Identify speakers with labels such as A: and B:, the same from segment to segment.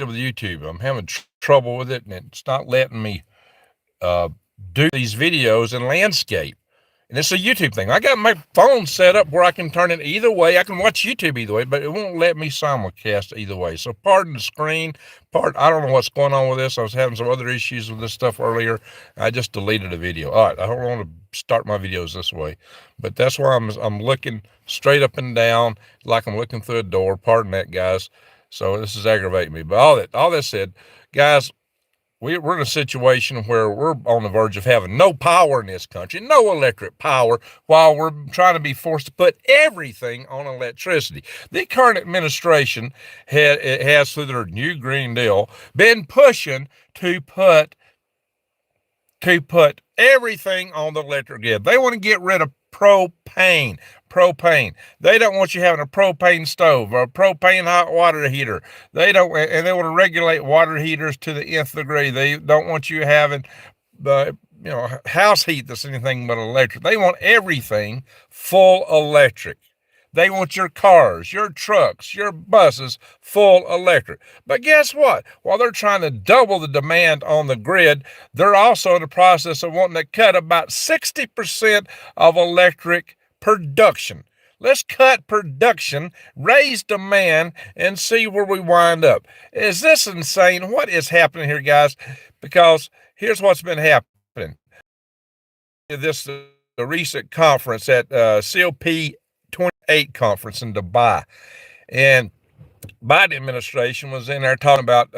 A: with YouTube. I'm having trouble with it, and it's not letting me uh, do these videos in landscape. And it's a YouTube thing. I got my phone set up where I can turn it either way. I can watch YouTube either way, but it won't let me simulcast either way. So pardon the screen. I don't know what's going on with this. I was having some other issues with this stuff earlier. I just deleted a video. All right, I don't want to start my videos this way, but that's why I'm looking straight up and down like I'm looking through a door. Pardon that, guys. So this is aggravating me. But all that said, guys, we're in a situation where we're on the verge of having no power in this country, no electric power, while we're trying to be forced to put everything on electricity. The current administration has, through their new Green Deal, been pushing to put everything on the electric grid. They want to get rid of propane. They don't want you having a propane stove or a propane hot water heater. They don't, and they want to regulate water heaters to the nth degree. They don't want you having the house heat that's anything but electric. They want everything full electric. They want your cars, your trucks, your buses full electric. But guess what? While they're trying to double the demand on the grid, they're also in the process of wanting to cut about 60% of electric production. Let's cut production, raise demand, and see where we wind up. Is this insane? What is happening here, guys? Because here's what's been happening. The recent conference at COP28 conference in Dubai, and Biden administration was in there talking about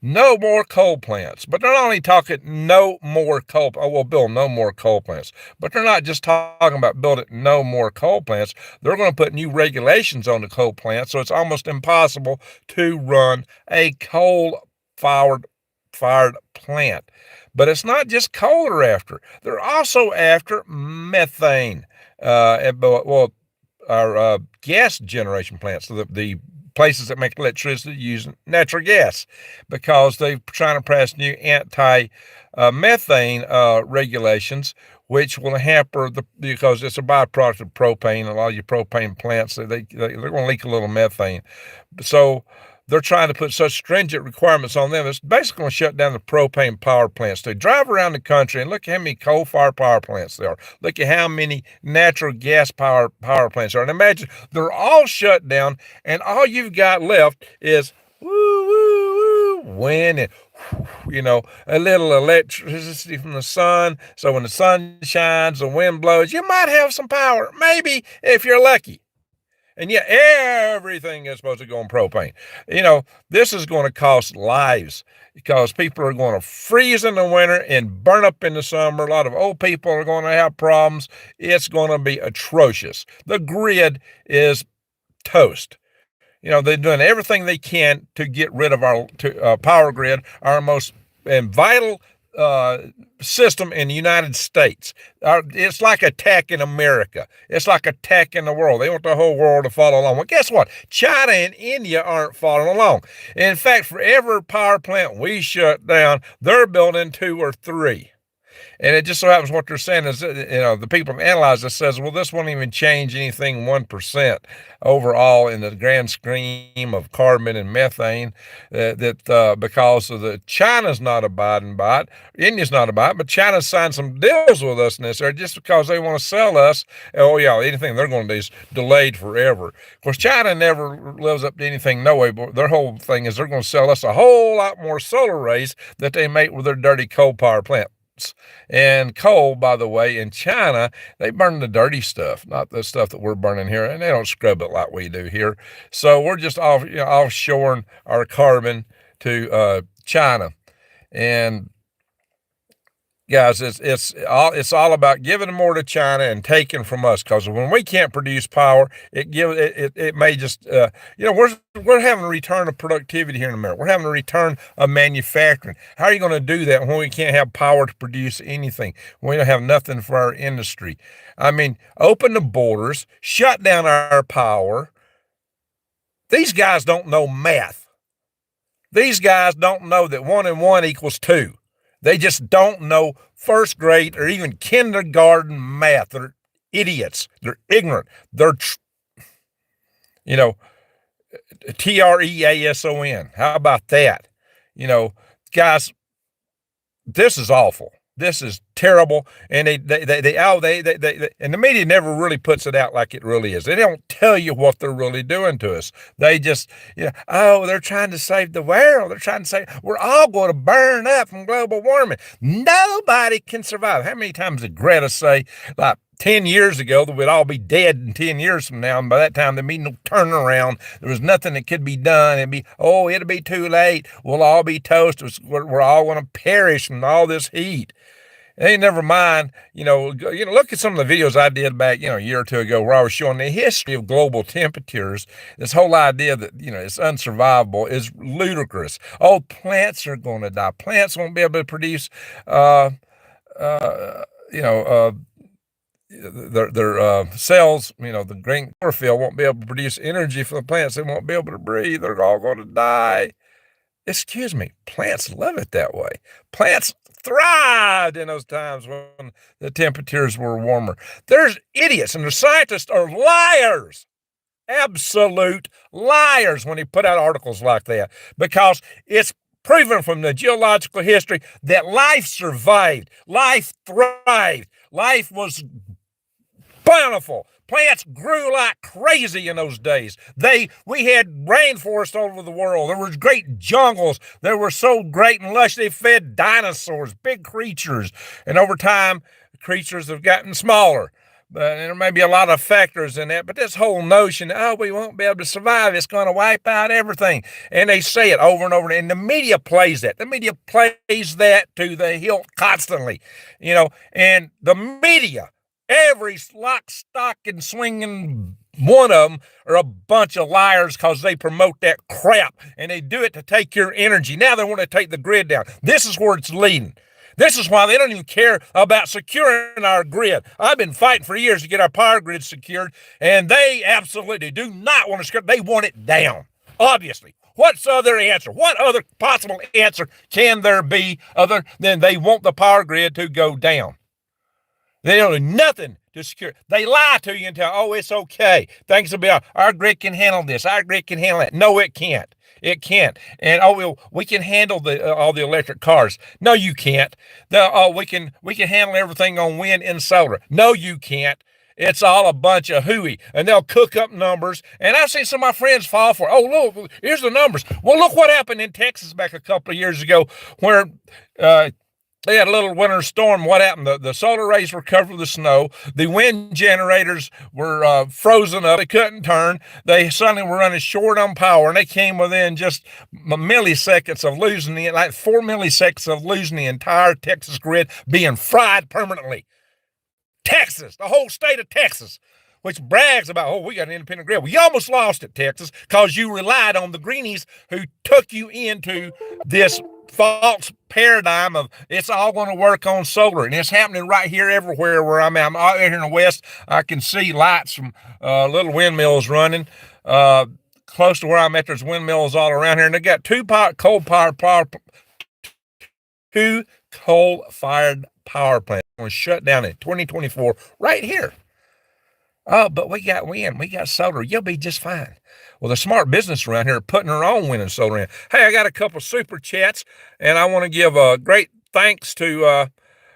A: no more coal plants. But they're not only talking no more coal. Oh, we'll build no more coal plants. But they're not just talking about building no more coal plants. They're going to put new regulations on the coal plants, so it's almost impossible to run a coal-fired plant. But it's not just coal they're after. They're also after methane. Our gas generation plants, so the places that make electricity using natural gas, because they're trying to pass new anti-methane regulations, which will hamper because it's a byproduct of propane. A lot of your propane plants, they're going to leak a little methane. So they're trying to put such stringent requirements on them. It's basically going to shut down the propane power plants. They drive around the country and look at how many coal-fired power plants there are. Look at how many natural gas power plants there are. And imagine they're all shut down, and all you've got left is wind and a little electricity from the sun. So when the sun shines, the wind blows, you might have some power, maybe, if you're lucky. And yet everything is supposed to go on propane. This is going to cost lives because people are going to freeze in the winter and burn up in the summer. A lot of old people are going to have problems. It's going to be atrocious. The grid is toast. They're doing everything they can to get rid of our power grid, our most vital system in the United States. It's like attacking America. It's like attacking the world. They want the whole world to follow along. Well, guess what? China and India aren't following along. In fact, for every power plant we shut down, they're building 2 or 3. And it just so happens what they're saying is, the people that analyze this says, well, this won't even change anything 1% overall in the grand scheme of carbon and methane, because of China's not abiding by it, India's not abiding, but China's signed some deals with us in this area just because they want to sell us. Oh, yeah, anything they're going to do is delayed forever. Of course, China never lives up to anything, no way, but their whole thing is they're going to sell us a whole lot more solar rays that they make with their dirty coal power plant. And coal, by the way, in China, they burn the dirty stuff, not the stuff that we're burning here, and they don't scrub it like we do here. So we're just offshoring our carbon to China. And guys, it's all about giving more to China and taking from us, because when we can't produce power, it may just we're having a return of productivity here in America. We're having a return of manufacturing. How are you going to do that when we can't have power to produce anything? When we don't have nothing for our industry. I mean, open the borders, shut down our power. These guys don't know math. These guys don't know that 1 and 1 equals 2. They just don't know first grade or even kindergarten math. They're idiots. They're ignorant. Treason. How about that? You know, guys, this is awful. This is terrible. And and the media never really puts it out like it really is. They don't tell you what they're really doing to us. They just, oh, they're trying to save the world. They're trying to say we're all going to burn up from global warming. Nobody can survive. How many times did Greta say, like 10 years ago, that we'd all be dead in 10 years from now? And by that time, there'd be no turnaround. There was nothing that could be done. It'll be too late. We'll all be toast. We're all going to perish from all this heat. Hey, never mind, look at some of the videos I did back, a year or two ago where I was showing the history of global temperatures. This whole idea that, it's unsurvivable is ludicrous. Oh, plants are going to die. Plants won't be able to produce, their cells, the green chlorophyll won't be able to produce energy for the plants. They won't be able to breathe. They're all going to die. Excuse me, plants love it that way. Plants thrived in those times when the temperatures were warmer. There's idiots, and the scientists are liars, absolute liars when they put out articles like that, because it's proven from the geological history that life survived, life thrived, life was bountiful. Plants grew like crazy in those days. We had rainforests all over the world. There was great jungles. They were so great and lush they fed dinosaurs, big creatures. And over time, creatures have gotten smaller. But there may be a lot of factors in that. But this whole notion, we won't be able to survive, it's going to wipe out everything. And they say it over and over. And the media plays that. The media plays that to the hilt constantly. And the media, every lock, stock, and swinging one of them are a bunch of liars because they promote that crap, and they do it to take your energy. Now they want to take the grid down. This is where it's leading. This is why they don't even care about securing our grid. I've been fighting for years to get our power grid secured, and they absolutely do not want to secure it. They want it down, obviously. What's the other answer? What other possible answer can there be other than they want the power grid to go down? They don't do nothing to secure. They lie to you and tell, it's okay. Things will be all right. Our grid can handle this. Our grid can handle that. No, it can't. It can't. And we can handle all the electric cars. No, you can't. We can handle everything on wind and solar. No, you can't. It's all a bunch of hooey, and they'll cook up numbers. And I've seen some of my friends fall for it. Oh, look, here's the numbers. Well, look what happened in Texas back a couple of years ago, where they had a little winter storm. What happened? The solar arrays were covered with snow. The wind generators were frozen up. They couldn't turn. They suddenly were running short on power, and they came within just milliseconds of losing like 4 milliseconds of losing the entire Texas grid, being fried permanently. Texas, the whole state of Texas, which brags about, we got an independent grid. Well, you almost lost it, Texas, because you relied on the greenies who took you into this false paradigm of it's all going to work on solar. And it's happening right here everywhere where I'm at. I'm out here in the west. I can see lights from little windmills running. Close to where I'm at, there's windmills all around here. And they got two coal-fired power plants going to shut down in 2024 right here. Oh, but we got wind. We got solar. You'll be just fine. Well, the smart business around here are putting their own wind and solar in. Hey, I got a couple super chats, and I want to give a great thanks to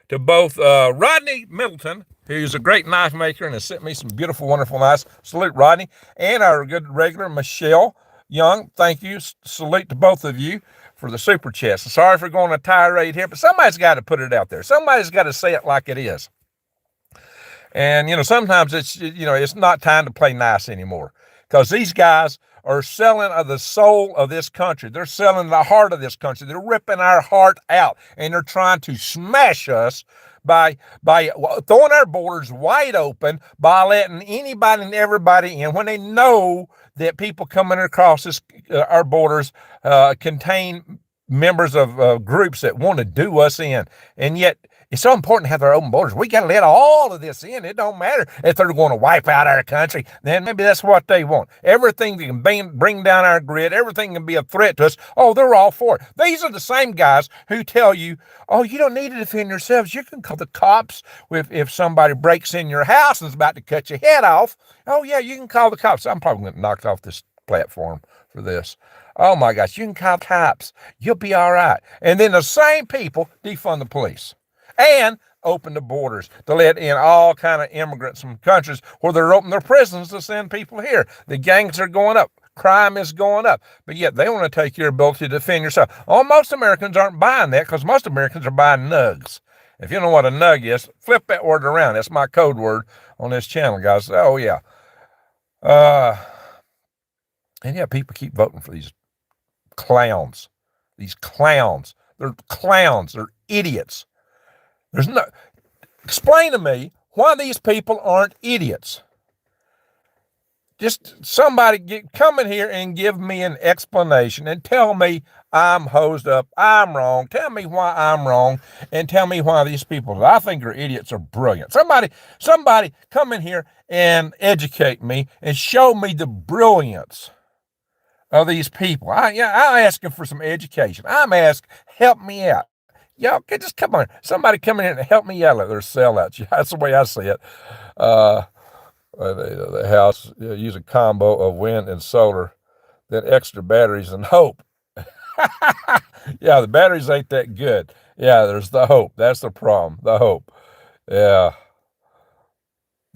A: both Rodney Middleton, who's a great knife maker and has sent me some beautiful, wonderful knives. Salute, Rodney. And our good regular, Michelle Young. Thank you. Salute to both of you for the super chats. Sorry for going a tirade here, but somebody's got to put it out there. Somebody's got to say it like it is. And, sometimes it's not time to play nice anymore, because these guys are selling the soul of this country. They're selling the heart of this country. They're ripping our heart out, and they're trying to smash us by throwing our borders wide open, by letting anybody and everybody in when they know that people coming across our borders contain members of groups that want to do us in. And yet it's so important to have our open borders. We got to let all of this in. It don't matter if they're going to wipe out our country. Then maybe that's what they want. Everything that can bring down our grid, everything can be a threat to us. Oh, they're all for it. These are the same guys who tell you, you don't need to defend yourselves. You can call the cops if somebody breaks in your house and is about to cut your head off. Oh, yeah, you can call the cops. I'm probably going to knock off this platform for this. Oh my gosh, you can call cops. You'll be all right. And then the same people defund the police and open the borders to let in all kind of immigrants from countries where they're opening their prisons to send people here. The gangs are going up. Crime is going up. But yet they want to take your ability to defend yourself. Oh, most Americans aren't buying that because most Americans are buying nugs. If you don't know what a nug is, flip that word around. That's my code word on this channel, guys. Oh, yeah. And yeah, people keep voting for these clowns. These clowns. They're clowns. They're idiots. There's no. Explain to me why these people aren't idiots. Just somebody come in here and give me an explanation and tell me I'm hosed up, I'm wrong. Tell me why I'm wrong, and tell me why these people that I think are idiots are brilliant. Somebody come in here and educate me and show me the brilliance of these people. I'm asking for some education. I'm asking, help me out. Y'all can just come on. Somebody come in here and help me out. They're sellouts. That's the way I see it. The house use a combo of wind and solar, then extra batteries and hope. Yeah, the batteries ain't that good. Yeah, there's the hope. That's the problem. The hope. Yeah.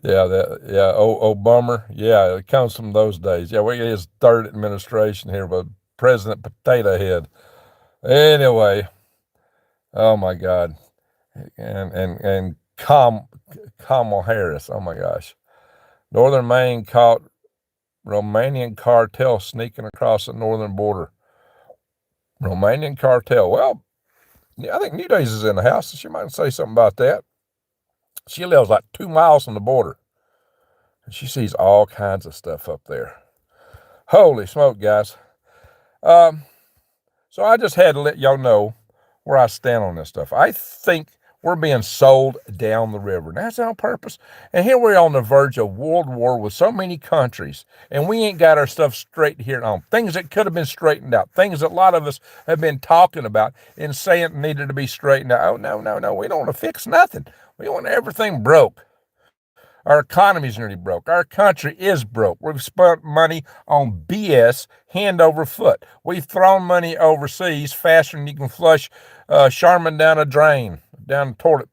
A: Yeah, oh, bummer. Yeah, it comes from those days. Yeah, we get his third administration here with President Potato Head. Anyway, oh my God. And Kamala Harris. Oh my gosh. Northern Maine caught Romanian cartel sneaking across the northern border. Romanian cartel. Well, yeah, I think New Days is in the house. She might say something about that. She lives like 2 miles from the border. And she sees all kinds of stuff up there. Holy smoke, guys. So I just had to let y'all know where I stand on this stuff. I think we're being sold down the river. And that's on purpose. And here we're on the verge of world war with so many countries. And we ain't got our stuff straight here at home. Things that could have been straightened out. Things that a lot of us have been talking about and saying needed to be straightened out. Oh, no. We don't want to fix nothing. We want everything broke. Our economy's nearly broke. Our country is broke. We've spent money on BS hand over foot. We've thrown money overseas faster than you can flush Charmin down a drain, down a toilet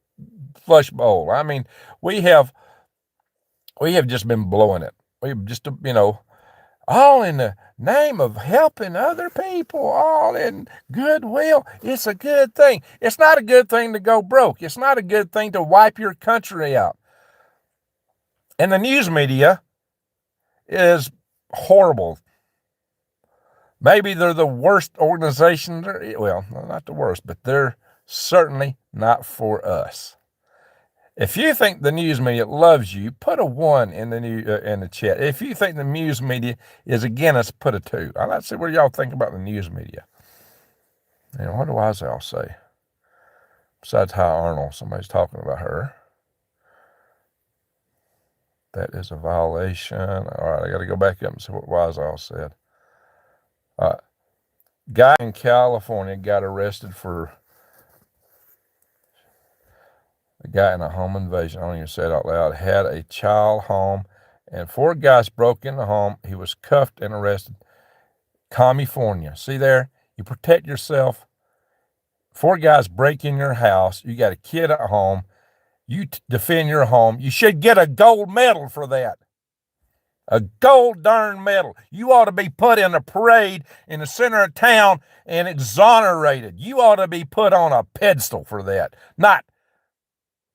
A: flush bowl. I mean, we have just been blowing it. We've just, all in the name of helping other people, all in goodwill. It's a good thing. It's not a good thing to go broke. It's not a good thing to wipe your country out. And the news media is horrible. Maybe they're the worst organization. Well, not the worst, but they're certainly not for us. If you think the news media loves you, put a 1 in the chat. If you think the news media is against us, put a 2. I'd like to see what y'all think about the news media. What do Isaiah say? Besides Hi Arnold, somebody's talking about her. That is a violation. All right, I got to go back up and see what Wise said. Guy in California got arrested for a guy in a home invasion. I don't even say it out loud. Had a child home, and 4 guys broke in the home. He was cuffed and arrested. California. See there? You protect yourself. 4 guys break in your house. You got a kid at home. You defend your home. You should get a gold medal for that. A gold darn medal. You ought to be put in a parade in the center of town and exonerated. You ought to be put on a pedestal for that, not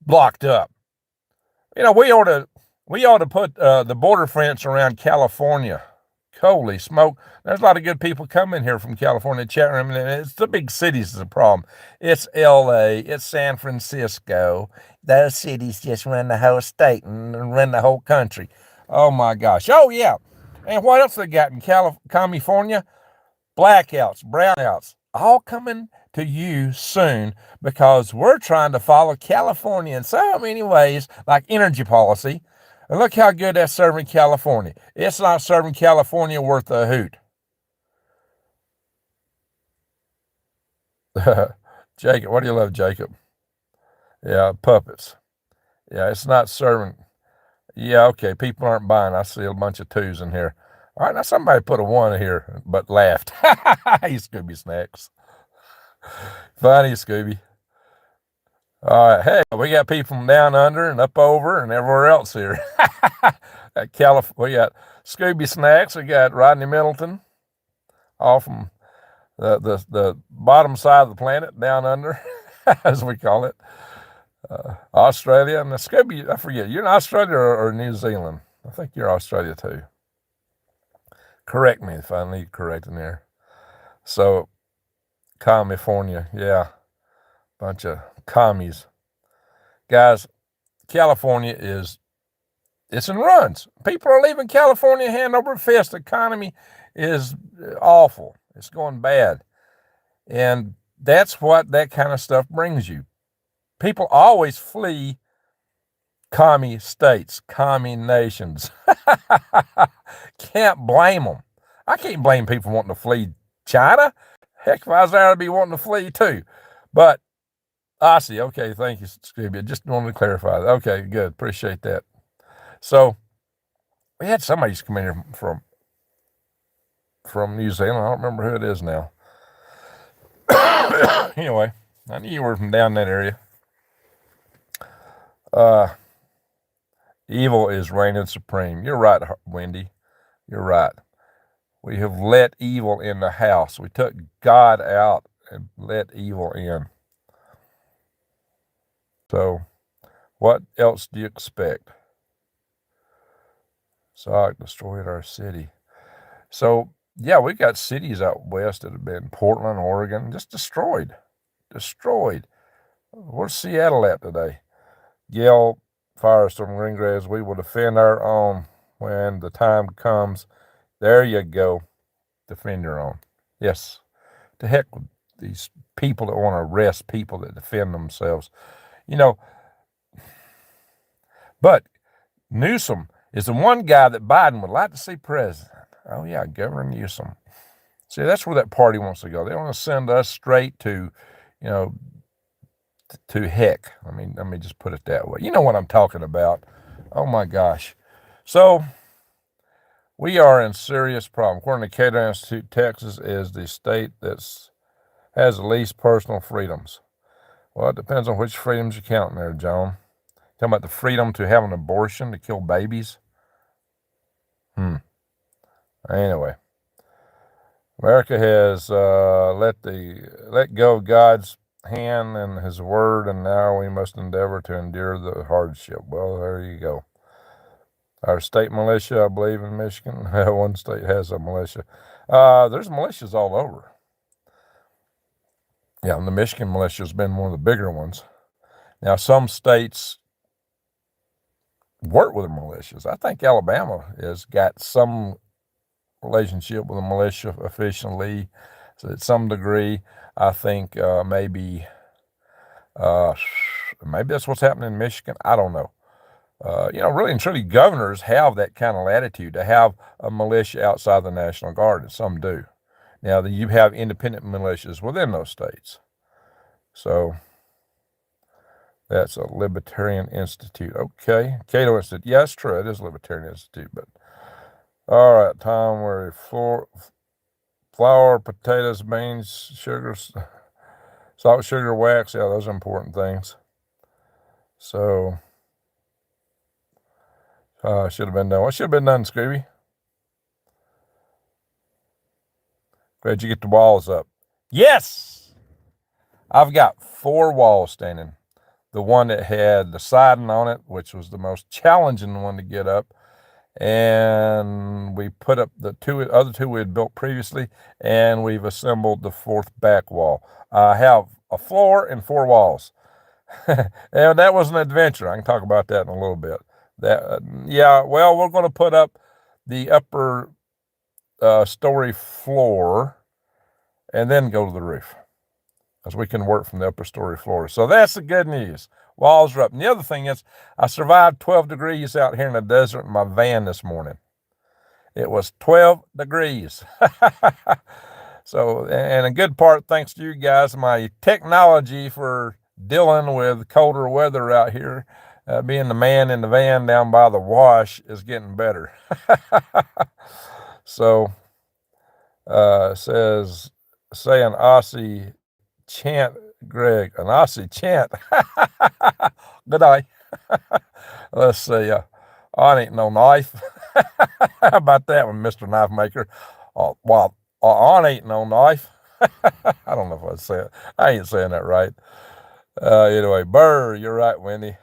A: blocked up. We ought to put the border fence around California. Holy smoke. There's a lot of good people coming here from California chat room, and it's the big cities is the problem. It's LA, it's San Francisco. Those cities just run the whole state and run the whole country. Oh my gosh. Oh yeah. And what else they got in California? Blackouts, brownouts, all coming to you soon because we're trying to follow California in so many ways, like energy policy. And look how good that's serving California. It's not serving California worth a hoot. Jacob, what do you love, Jacob? Yeah, puppets. Yeah, it's not serving. Yeah, okay, people aren't buying. I see a bunch of 2s in here. All right, now somebody put a 1 here, but laughed. Hey, Scooby Snacks. Funny, Scooby. All right, hey, we got people from down under and up over and everywhere else here. We got Scooby Snacks. We got Rodney Middleton, all from the bottom side of the planet, down under, as we call it. Australia. And Scooby, I forget, you're in Australia or New Zealand? I think you're Australia too. Correct me if I need correcting there. So, California, yeah, bunch of commies. Guys, California it's in runs. People are leaving California hand over fist. The economy is awful. It's going bad. And that's what that kind of stuff brings you. People always flee commie states, commie nations. Can't blame them. I can't blame people wanting to flee China. Heck, if I was there, I'd be wanting to flee too. But I see. Okay, thank you, Scooby. I just wanted to clarify that. Okay, good. Appreciate that. So we had somebody used to come in here from New Zealand. I don't remember who it is now. Anyway, I knew you were from down that area. Evil is reigning supreme. You're right, Wendy. You're right. We have let evil in the house. We took God out and let evil in. So, what else do you expect? Sonic destroyed our city. So, yeah, we got cities out west that have been Portland, Oregon, just destroyed. Destroyed. Where's Seattle at today? Yell, Firestorm, Greengrass, we will defend our own when the time comes. There you go. Defend your own. Yes. To heck with these people that want to arrest people that defend themselves. You know, but Newsom is the one guy that Biden would like to see president. Oh, yeah, Governor Newsom. See, that's where that party wants to go. They want to send us straight to, to heck. Let me just put it that way. You know what I'm talking about. Oh, my gosh. So we are in serious problem. According to Cato Institute, Texas is the state that has the least personal freedoms. Well, it depends on which freedoms you count there, John. Talking about the freedom to have an abortion, to kill babies? Anyway, America has let go of God's hand and his word, and now we must endeavor to endure the hardship. Well, there you go. Our state militia, I believe, in Michigan. One state has a militia. There's militias all over. Yeah, and the Michigan militia has been one of the bigger ones. Now, some states work with the militias. I think Alabama has got some relationship with the militia officially, so at some degree. I think maybe that's what's happening in Michigan. I don't know. Really and truly, governors have that kind of latitude to have a militia outside the National Guard, and some do. Now, you have independent militias within those states. So that's a Libertarian Institute. Okay. Cato Institute. Yeah, that's true. It is a Libertarian Institute. But all right, Tom, we're flour, potatoes, beans, sugars, salt, sugar, wax. Yeah, those are important things. So should have been done. What should have been done, Scooby? Glad you get the walls up. Yes! I've got 4 walls standing. The one that had the siding on it, which was the most challenging one to get up. And we put up the other two we had built previously, and we've assembled the 4th back wall. I have a floor and 4 walls. And that was an adventure. I can talk about that in a little bit. We're going to put up the upper story floor and then go to the roof, because we can work from the upper story floor. So that's the good news. Walls are up. And the other thing is, I survived 12 degrees out here in the desert in my van this morning. It was 12 degrees. So, and a good part, thanks to you guys, my technology for dealing with colder weather out here, being the man in the van down by the wash, is getting better. So says, say an Aussie chant, Greg, an Aussie chant. Good night. Let's see. I ain't no knife. How about that one, Mr. Knife Maker? Well, I ain't no knife. I don't know if I say it. I ain't saying that right. Anyway, Burr, you're right, Wendy.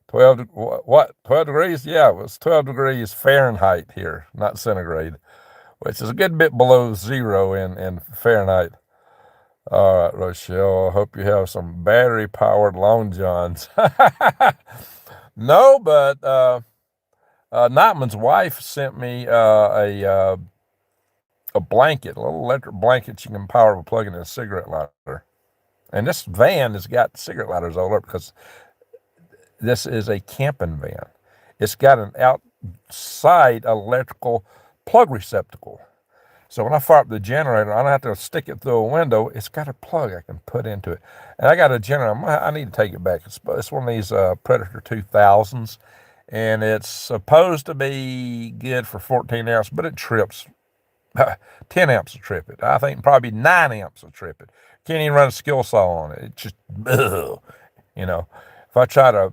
A: 12, what? 12 degrees? Yeah, it was 12 degrees Fahrenheit here, not centigrade, which is a good bit below zero in Fahrenheit. All right, Rochelle, I hope you have some battery-powered Long Johns. No, but Nightman's wife sent me a blanket, a little electric blanket you can power by plugging in a cigarette lighter. And this van has got cigarette lighters all over because this is a camping van. It's got an outside electrical plug receptacle. So when I fire up the generator, I don't have to stick it through a window. It's got a plug I can put into it. And I got a generator. I need to take it back. It's one of these Predator 2000s. And it's supposed to be good for 14 amps, but it trips. 10 amps will trip it. I think probably 9 amps will trip it. Can't even run a skill saw on it. It just, you know, if I try to,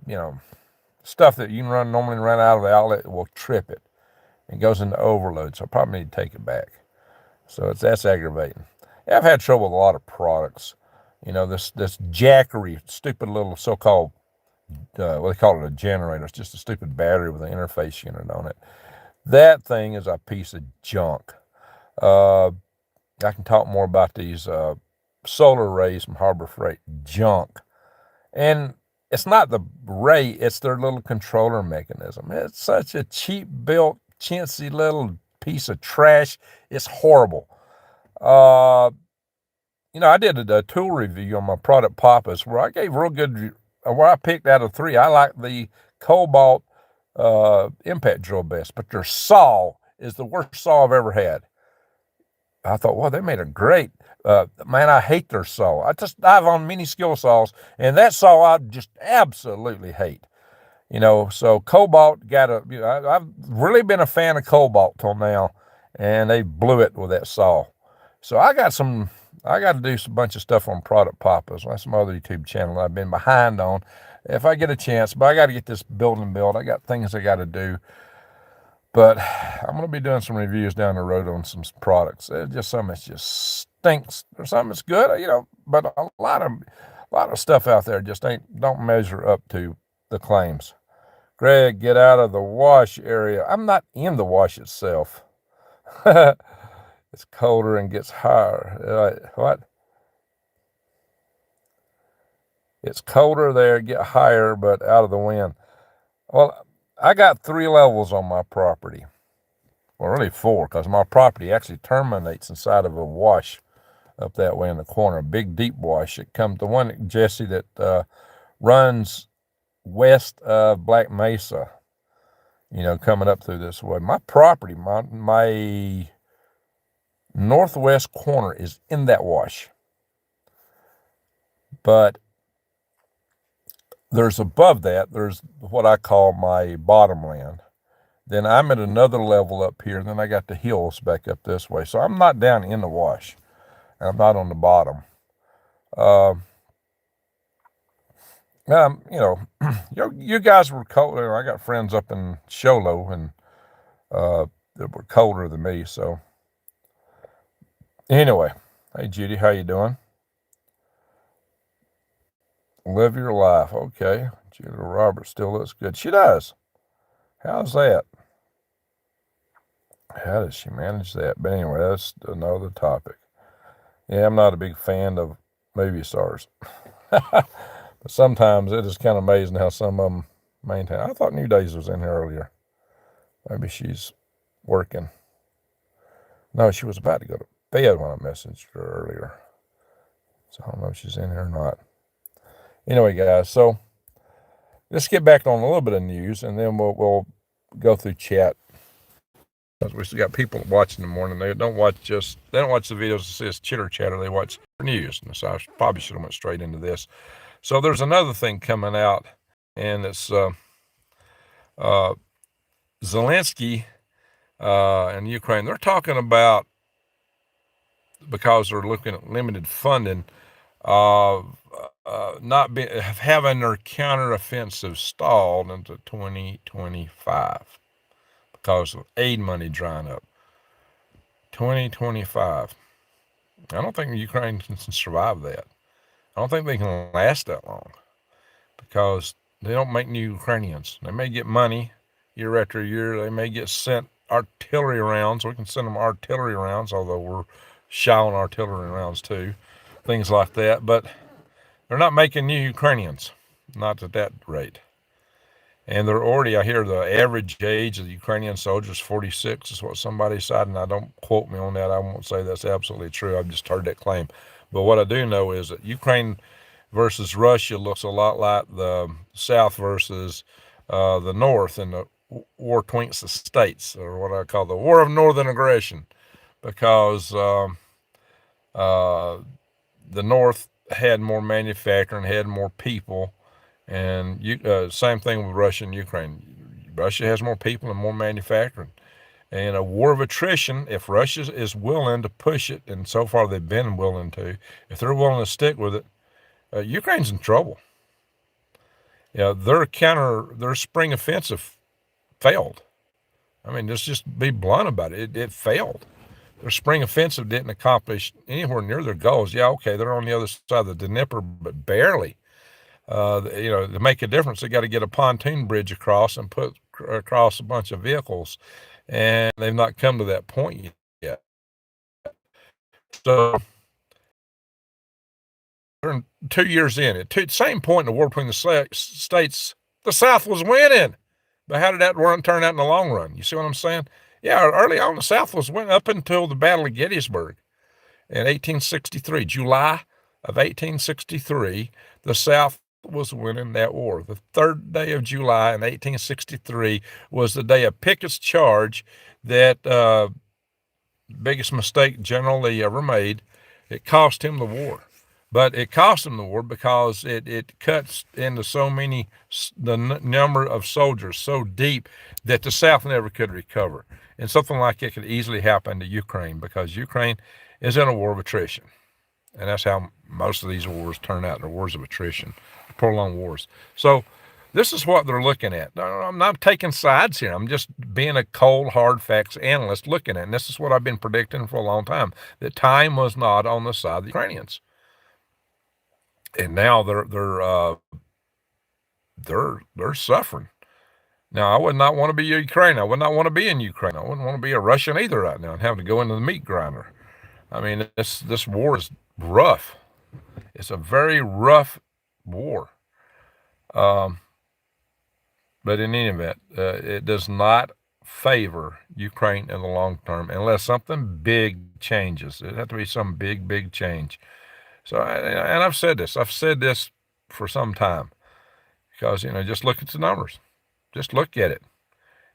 A: stuff that you can normally run out of the outlet, it will trip it. It goes into overload, so I probably need to take it back. So that's aggravating. Yeah, I've had trouble with a lot of products. This jackery, stupid little so-called, what they call it, a generator. It's just a stupid battery with an interface unit on it. That thing is a piece of junk. I can talk more about these solar arrays from Harbor Freight. Junk. And it's not the ray, it's their little controller mechanism. It's such a cheap built, chintzy little piece of trash. It's horrible. I did a tool review on my product Papas where I gave real good, where I picked out of 3. I like the Cobalt impact drill best, but their saw is the worst saw I've ever had. I thought, well, they made a great, man, I hate their saw. I just dive on mini skill saws, and that saw I just absolutely hate. So Cobalt I've really been a fan of Cobalt till now, and they blew it with that saw. So I got to do some bunch of stuff on Product Papas. That's some other YouTube channel I've been behind on. If I get a chance, but I got to get this building built. I got things I got to do. But I'm going to be doing some reviews down the road on some products. There's just some that just stinks. There's some that's good, but a lot of stuff out there just don't measure up to the claims. Greg, get out of the wash area. I'm not in the wash itself. It's colder and gets higher. What? It's colder there, get higher, but out of the wind. Well, I got 3 levels on my property. Well, really 4, because my property actually terminates inside of a wash up that way in the corner, a big deep wash. It comes the one, Jesse, that runs west of Black Mesa, coming up through this way. My property, my northwest corner is in that wash. But there's above that, there's what I call my bottom land. Then I'm at another level up here. Then I got the hills back up this way. So I'm not down in the wash. I'm not on the bottom. You guys were cold. I got friends up in Sholo and that were colder than me. So anyway, hey Judy, how you doing? Live your life. Okay. Judy Roberts still looks good. She does. How's that? How does she manage that? But anyway, that's another topic. Yeah, I'm not a big fan of movie stars. But sometimes it is kind of amazing how some of them maintain. I thought New Days was in here earlier. Maybe she's working. No, she was about to go to bed when I messaged her earlier. So I don't know if she's in here or not. Anyway, guys, so let's get back on a little bit of news, and then we'll go through chat. Because we still got people watching in the morning. They don't watch the videos that says chitter chatter. They watch news. And so I probably should have went straight into this. So there's another thing coming out, and it's Zelensky in Ukraine. They're talking about, because they're looking at limited funding, of not be having their counteroffensive stalled into 2025 because of aid money drying up. 2025. I don't think Ukraine can survive that. I don't think they can last that long because they don't make new Ukrainians. They may get money year after year. They may get sent artillery rounds. We can send them artillery rounds, although we're shy on artillery rounds too, things like that. But they're not making new Ukrainians, not at that rate. And they're already, I hear the average age of the Ukrainian soldiers 46 is what somebody said, and I don't quote me on that. I won't say that's absolutely true. I've just heard that claim. But what I do know is that Ukraine versus Russia looks a lot like the South versus the North in the war betwixt the states, or what I call the War of Northern Aggression, because the North had more manufacturing, had more people, and same thing with Russia and Ukraine. Russia has more people and more manufacturing. And a war of attrition, if Russia is willing to push it, and so far they've been willing to, if they're willing to stick with it, Ukraine's in trouble. Their spring offensive failed. I mean, let's just be blunt about it. It failed. Their spring offensive didn't accomplish anywhere near their goals. Yeah, okay, they're on the other side of the Dnieper, but barely. To make a difference, they got to get a pontoon bridge across and put across a bunch of vehicles, and they've not come to that point yet. So they're 2 years in. At the same point in the war between the states, the South was winning. But how did that turn out in the long run? You see what I'm saying? Yeah, early on, the South was winning up until the Battle of Gettysburg in 1863, July of 1863, the South was winning that war. The 3rd day of July in 1863 was the day of Pickett's charge, that biggest mistake General Lee ever made. It cost him the war. But it cost him the war because it cuts into the number of soldiers so deep that the South never could recover. And something like it could easily happen to Ukraine, because Ukraine is in a war of attrition. And that's how most of these wars turn out. They're wars of attrition, prolonged wars. So this is what they're looking at. I'm not taking sides here. I'm just being a cold, hard facts analyst looking at it. And this is what I've been predicting for a long time, that time was not on the side of the Ukrainians. And now they're suffering. Now, I would not want to be Ukraine. I would not want to be in Ukraine. I wouldn't want to be a Russian either right now and have to go into the meat grinder. I mean, this war is rough. It's a very rough war. But in any event, it does not favor Ukraine in the long term unless something big changes. It has to be some big change. So, and I've said this for some time, because, just look at the numbers. Just look at it.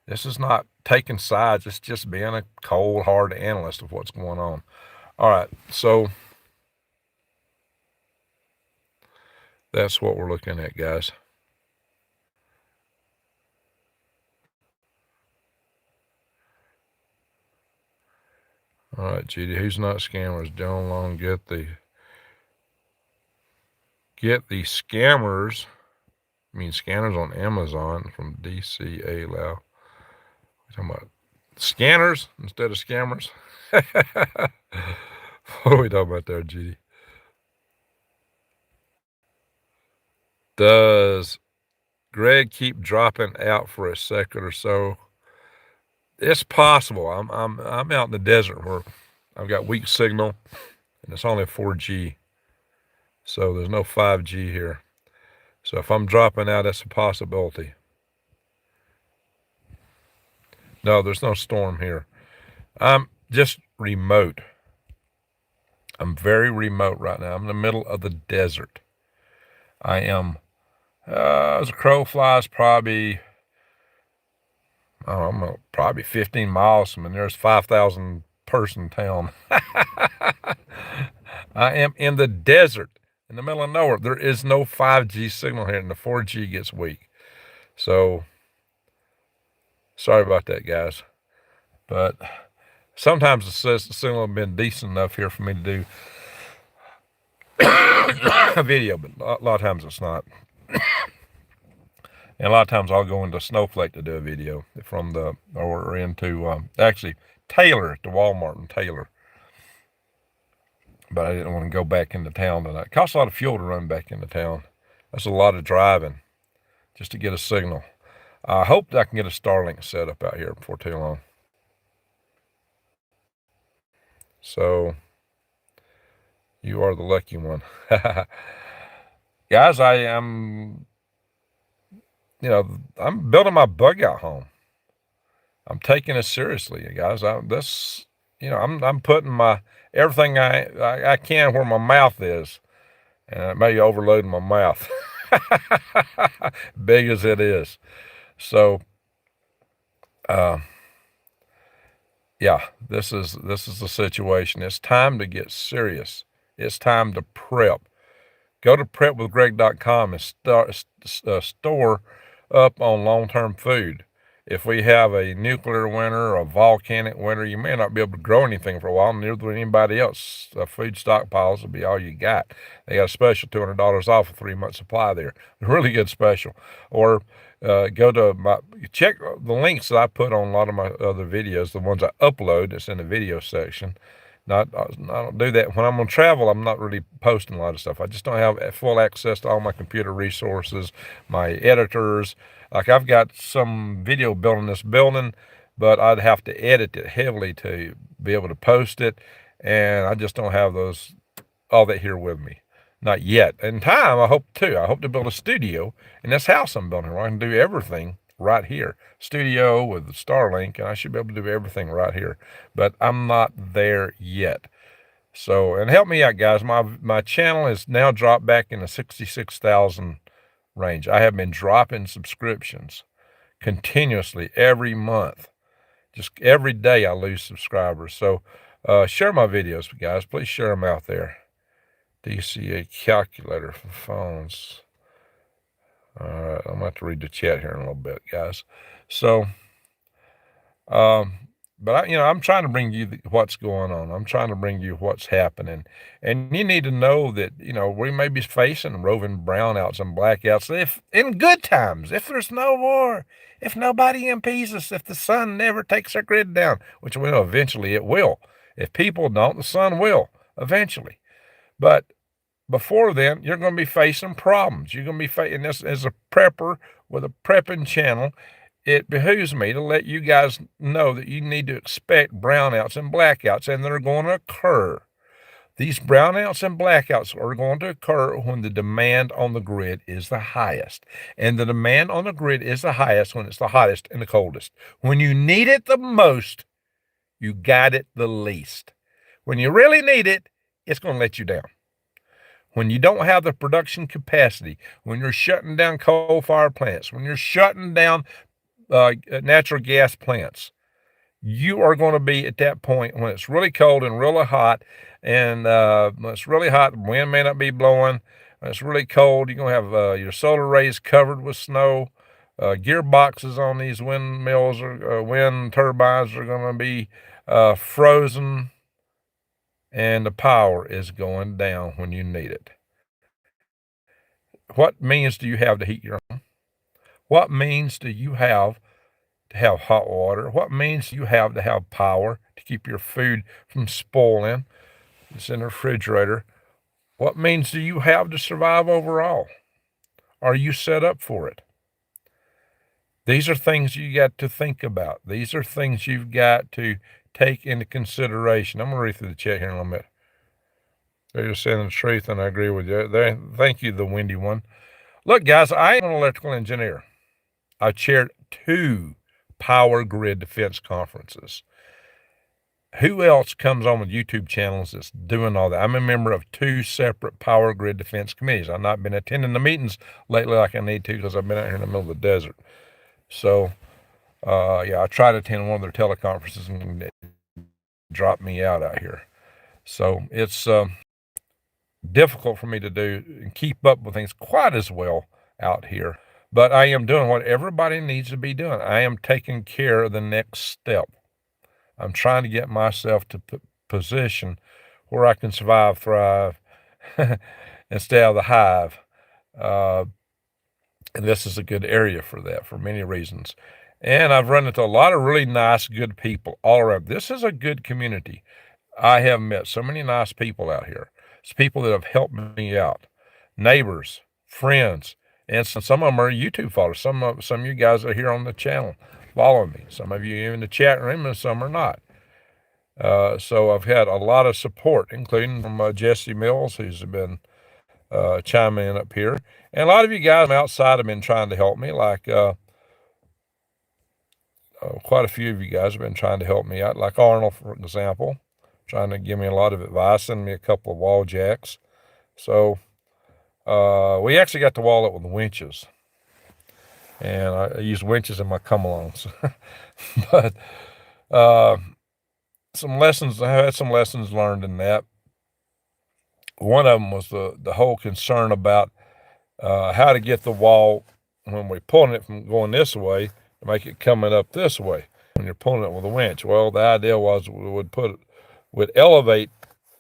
A: This is not taking sides. It's just being a cold, hard analyst of what's going on. All right, so that's what we're looking at, guys. All right, GD, who's not scammers? John Long, get the scammers. I mean, scanners on Amazon from DCA Lao. We're talking about scanners instead of scammers. What are we talking about there, GD? Does Greg keep dropping out for a second or so? It's possible. I'm out in the desert where I've got weak signal, and it's only 4G, so there's no 5G here. So if I'm dropping out, that's a possibility. No, there's no storm here. I'm just remote. I'm very remote right now. I'm in the middle of the desert. I am, as a crow flies, probably, I don't know, probably 15 miles from the nearest 5,000 person town. I am in the desert, in the middle of nowhere. There is no 5G signal here, and the 4G gets weak. So, sorry about that, guys. But sometimes the signal has been decent enough here for me to do a video, but a lot of times it's not. And a lot of times I'll go into Snowflake to do a video or into, actually, Taylor at the Walmart in Taylor. But I didn't want to go back into town tonight. It costs a lot of fuel to run back into town. That's a lot of driving just to get a signal. I hope that I can get a Starlink set up out here before too long. So, you are the lucky one. Guys, I'm building my bug out home. I'm taking it seriously, guys. I'm putting everything I can where my mouth is, and it may overload my mouth, big as it is. So, yeah, this is the situation. It's time to get serious. It's time to prep. Go to prepwithgreg.com and store up on long-term food. If we have a nuclear winter or a volcanic winter, you may not be able to grow anything for a while, neither will anybody else. Food stockpiles will be all you got. They got a special $200 off a 3-month supply there. Really good special. Or check the links that I put on a lot of my other videos, the ones I upload. It's in the video section. I don't do that. When I'm on travel, I'm not really posting a lot of stuff. I just don't have full access to all my computer resources, my editors. Like I've got some video building this building, but I'd have to edit it heavily to be able to post it. And I just don't have all that here with me. Not yet. In time, I hope to. I hope to build a studio in this house I'm building where I can do everything right here. Studio with the Starlink, and I should be able to do everything right here. But I'm not there yet. So, and help me out, guys. My channel is now dropped back in the 66,000 range. I have been dropping subscriptions continuously every month. Just every day I lose subscribers. So, share my videos, guys. Please share them out there. DCA calculator for phones. All right, I'm going to have to read the chat here in a little bit, guys. So, but I'm trying to bring you what's going on. I'm trying to bring you what's happening. And you need to know that, we may be facing roving brownouts and blackouts. If in good times, if there's no war, if nobody impedes us, if the sun never takes our grid down, which we know eventually it will. If people don't, the sun will eventually. But before then, you're going to be facing problems. You're going to be facing this as a prepper with a prepping channel. It behooves me to let you guys know that you need to expect brownouts and blackouts, and they're going to occur. These brownouts and blackouts are going to occur when the demand on the grid is the highest. And the demand on the grid is the highest when it's the hottest and the coldest. When you need it the most, you got it the least. When you really need it, it's going to let you down. When you don't have the production capacity, when you're shutting down coal-fired plants, when you're shutting down natural gas plants, you are going to be at that point when it's really cold and really hot. And when it's really hot, the wind may not be blowing. When it's really cold, you're going to have your solar arrays covered with snow. Gearboxes on these windmills or wind turbines are going to be frozen. And the power is going down when you need it. What means do you have to heat your home? What means do you have to have hot water? What means do you have to have power to keep your food from spoiling? It's in the refrigerator. What means do you have to survive overall? Are you set up for it? These are things you got to think about. These are things you've got to take into consideration. I'm going to read through the chat here in a little bit. They're just saying the truth, and I agree with you. Thank you, the windy one. Look, guys, I am an electrical engineer. I've chaired 2 power grid defense conferences. Who else comes on with YouTube channels that's doing all that? I'm a member of 2 separate power grid defense committees. I've not been attending the meetings lately like I need to because I've been out here in the middle of the desert. So, I tried to attend one of their teleconferences and it dropped me out here. So it's difficult for me to do and keep up with things quite as well out here. But I am doing what everybody needs to be doing. I am taking care of the next step. I'm trying to get myself to position where I can survive, thrive, and stay out of the hive. Uh, and this is a good area for that for many reasons. And I've run into a lot of really nice, good people all around. This is a good community. I have met so many nice people out here. It's people that have helped me out, neighbors, friends, and some of them are YouTube followers. Some of you guys are here on the channel following me. Some of you are in the chat room, and some are not. So I've had a lot of support, including from Jesse Mills, who's been chiming in up here. And a lot of you guys outside have been trying to help me, like quite a few of you guys have been trying to help me out, like Arnold, for example, trying to give me a lot of advice, sending me a couple of wall jacks. So we actually got the wall up with winches. And I use winches in my come-alongs. But I had some lessons learned in that. One of them was the whole concern about how to get the wall when we're pulling it from going this way to make it coming up this way when you're pulling it with a winch. Well, the idea was we would elevate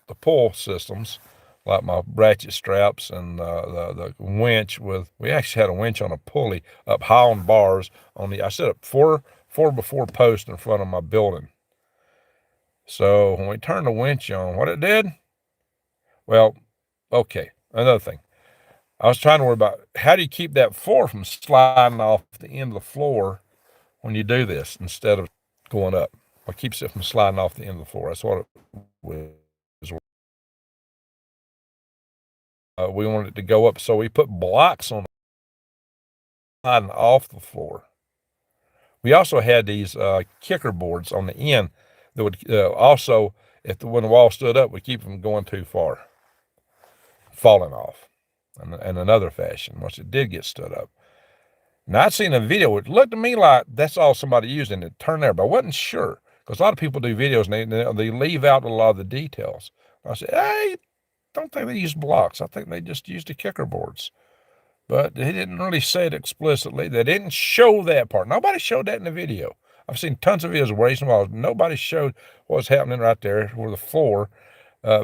A: the pull systems, like my ratchet straps and the winch we actually had a winch on a pulley up high on bars I set up four by four posts in front of my building. So when we turned the winch on, what it did? Well, okay, another thing. I was trying to worry about how do you keep that floor from sliding off the end of the floor when you do this instead of going up. What keeps it from sliding off the end of the floor? That's what it was. We wanted it to go up, so we put blocks on sliding off the floor. We also had these kicker boards on the end that would also, when the wall stood up, would keep them going too far, falling off in another fashion once it did get stood up. Now, I'd seen a video. It looked to me like that's all somebody used, and it turned there, but I wasn't sure because a lot of people do videos and they leave out a lot of the details. I said, hey, don't think they used blocks. I think they just used the kicker boards. But they didn't really say it explicitly. They didn't show that part. Nobody showed that in the video. I've seen tons of videos of raising walls. Nobody showed what's happening right there where the floor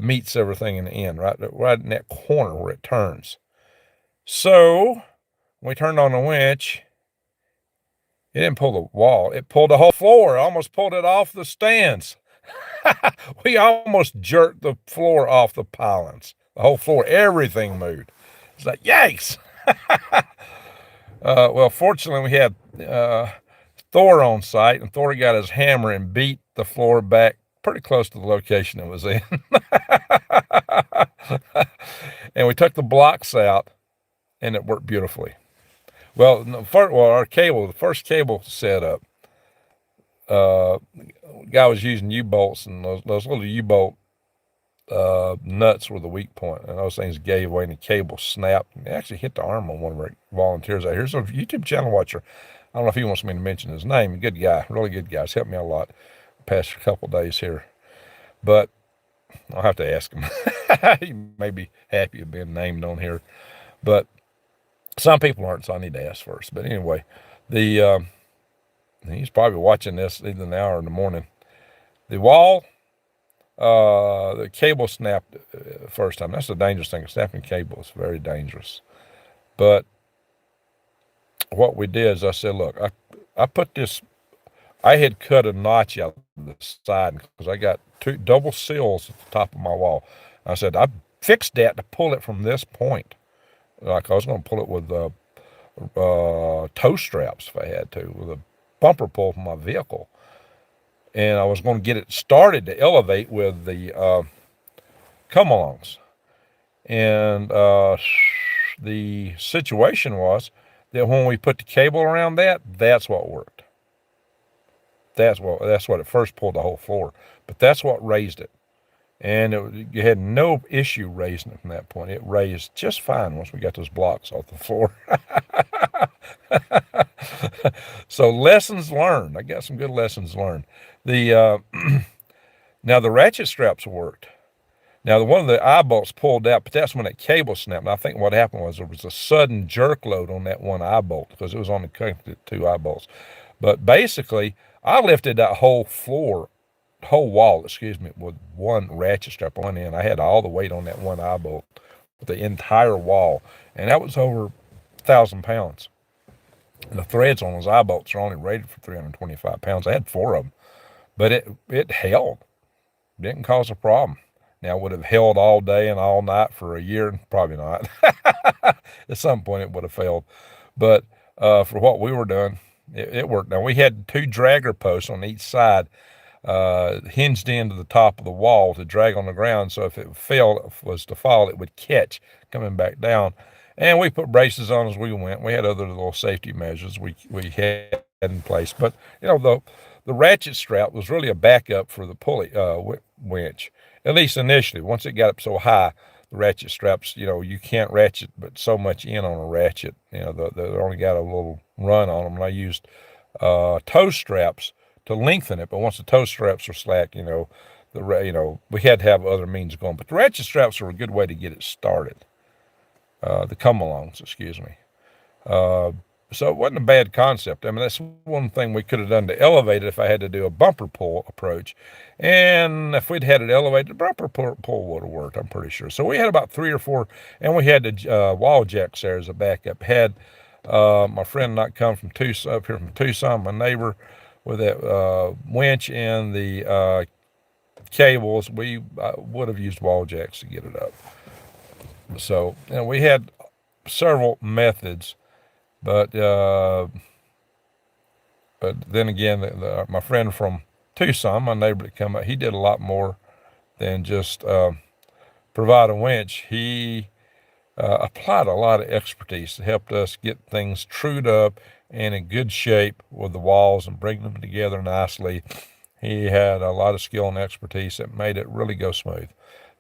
A: meets everything in the end, right in that corner where it turns. So when we turned on the winch, it didn't pull the wall. It pulled the whole floor. It almost pulled it off the stands. We almost jerked the floor off the pilings. The whole floor, everything moved. It's like, yikes. Well, fortunately, we had Thor on site, and Thor got his hammer and beat the floor back pretty close to the location it was in. And we took the blocks out, and it worked beautifully. Well, the first cable setup, guy was using U-bolts, and those little U-bolt nuts were the weak point, and those things gave way and the cable snapped and actually hit the arm on one of our volunteers out here. Here's a YouTube channel watcher. I don't know if he wants me to mention his name. Good guy, really good guy. He's helped me a lot the past couple of days here, but I'll have to ask him. He may be happy of being named on here, but some people aren't, so I need to ask first. But anyway, he's probably watching this either now or in the morning. The wall, the cable snapped first time. That's the dangerous thing. Snapping cable is very dangerous. But what we did is I said, look, I put this, I had cut a notch out the side because I got two double seals at the top of my wall. I said, I fixed that to pull it from this point. Like I was going to pull it with toe straps if I had to, with a bumper pull from my vehicle. And I was going to get it started to elevate with the come-alongs. And the situation was that when we put the cable around that's what worked. That's what it first pulled the whole floor. But that's what raised it. And you had no issue raising it from that point. It raised just fine once we got those blocks off the floor. So lessons learned. I got some good lessons learned. Now the ratchet straps worked. Now one of the eye bolts pulled out, but that's when that cable snapped. And I think what happened was there was a sudden jerk load on that one eye bolt because it was only connected to two eye bolts. But basically, I lifted that whole floor whole wall, excuse me, with one ratchet strap on one end. I had all the weight on that one eye bolt, the entire wall, and that was over 1,000 pounds. And the threads on those eye bolts are only rated for 325 pounds. I had 4 of them, but it held, didn't cause a problem. Now, would have held all day and all night for a year? Probably not. At some point, it would have failed. But for what we were doing, it worked. Now, we had 2 dragger posts on each side, hinged into the top of the wall to drag on the ground. So if it was to fall, it would catch coming back down. And we put braces on as we went. We had other little safety measures we had in place. But, the ratchet strap was really a backup for the pulley winch, at least initially. Once it got up so high, the ratchet straps, you can't ratchet but so much in on a ratchet. They only got a little run on them. And I used toe straps to lengthen it, but once the toe straps were slack, we had to have other means going. But the ratchet straps were a good way to get it started. The come-alongs, excuse me. So it wasn't a bad concept. I mean, that's one thing we could have done to elevate it if I had to do a bumper pull approach. And if we'd had it elevated, the bumper pull would have worked, I'm pretty sure. So we had about 3 or 4, and we had the wall jacks there as a backup. Had my friend not come from Tucson, up here from Tucson, my neighbor, with that winch and the cables, we would have used wall jacks to get it up. So, we had several methods. But then again, my friend from Tucson, my neighbor that come up, he did a lot more than just provide a winch. He applied a lot of expertise to help us get things trued up and in good shape with the walls and bring them together nicely. He had a lot of skill and expertise that made it really go smooth.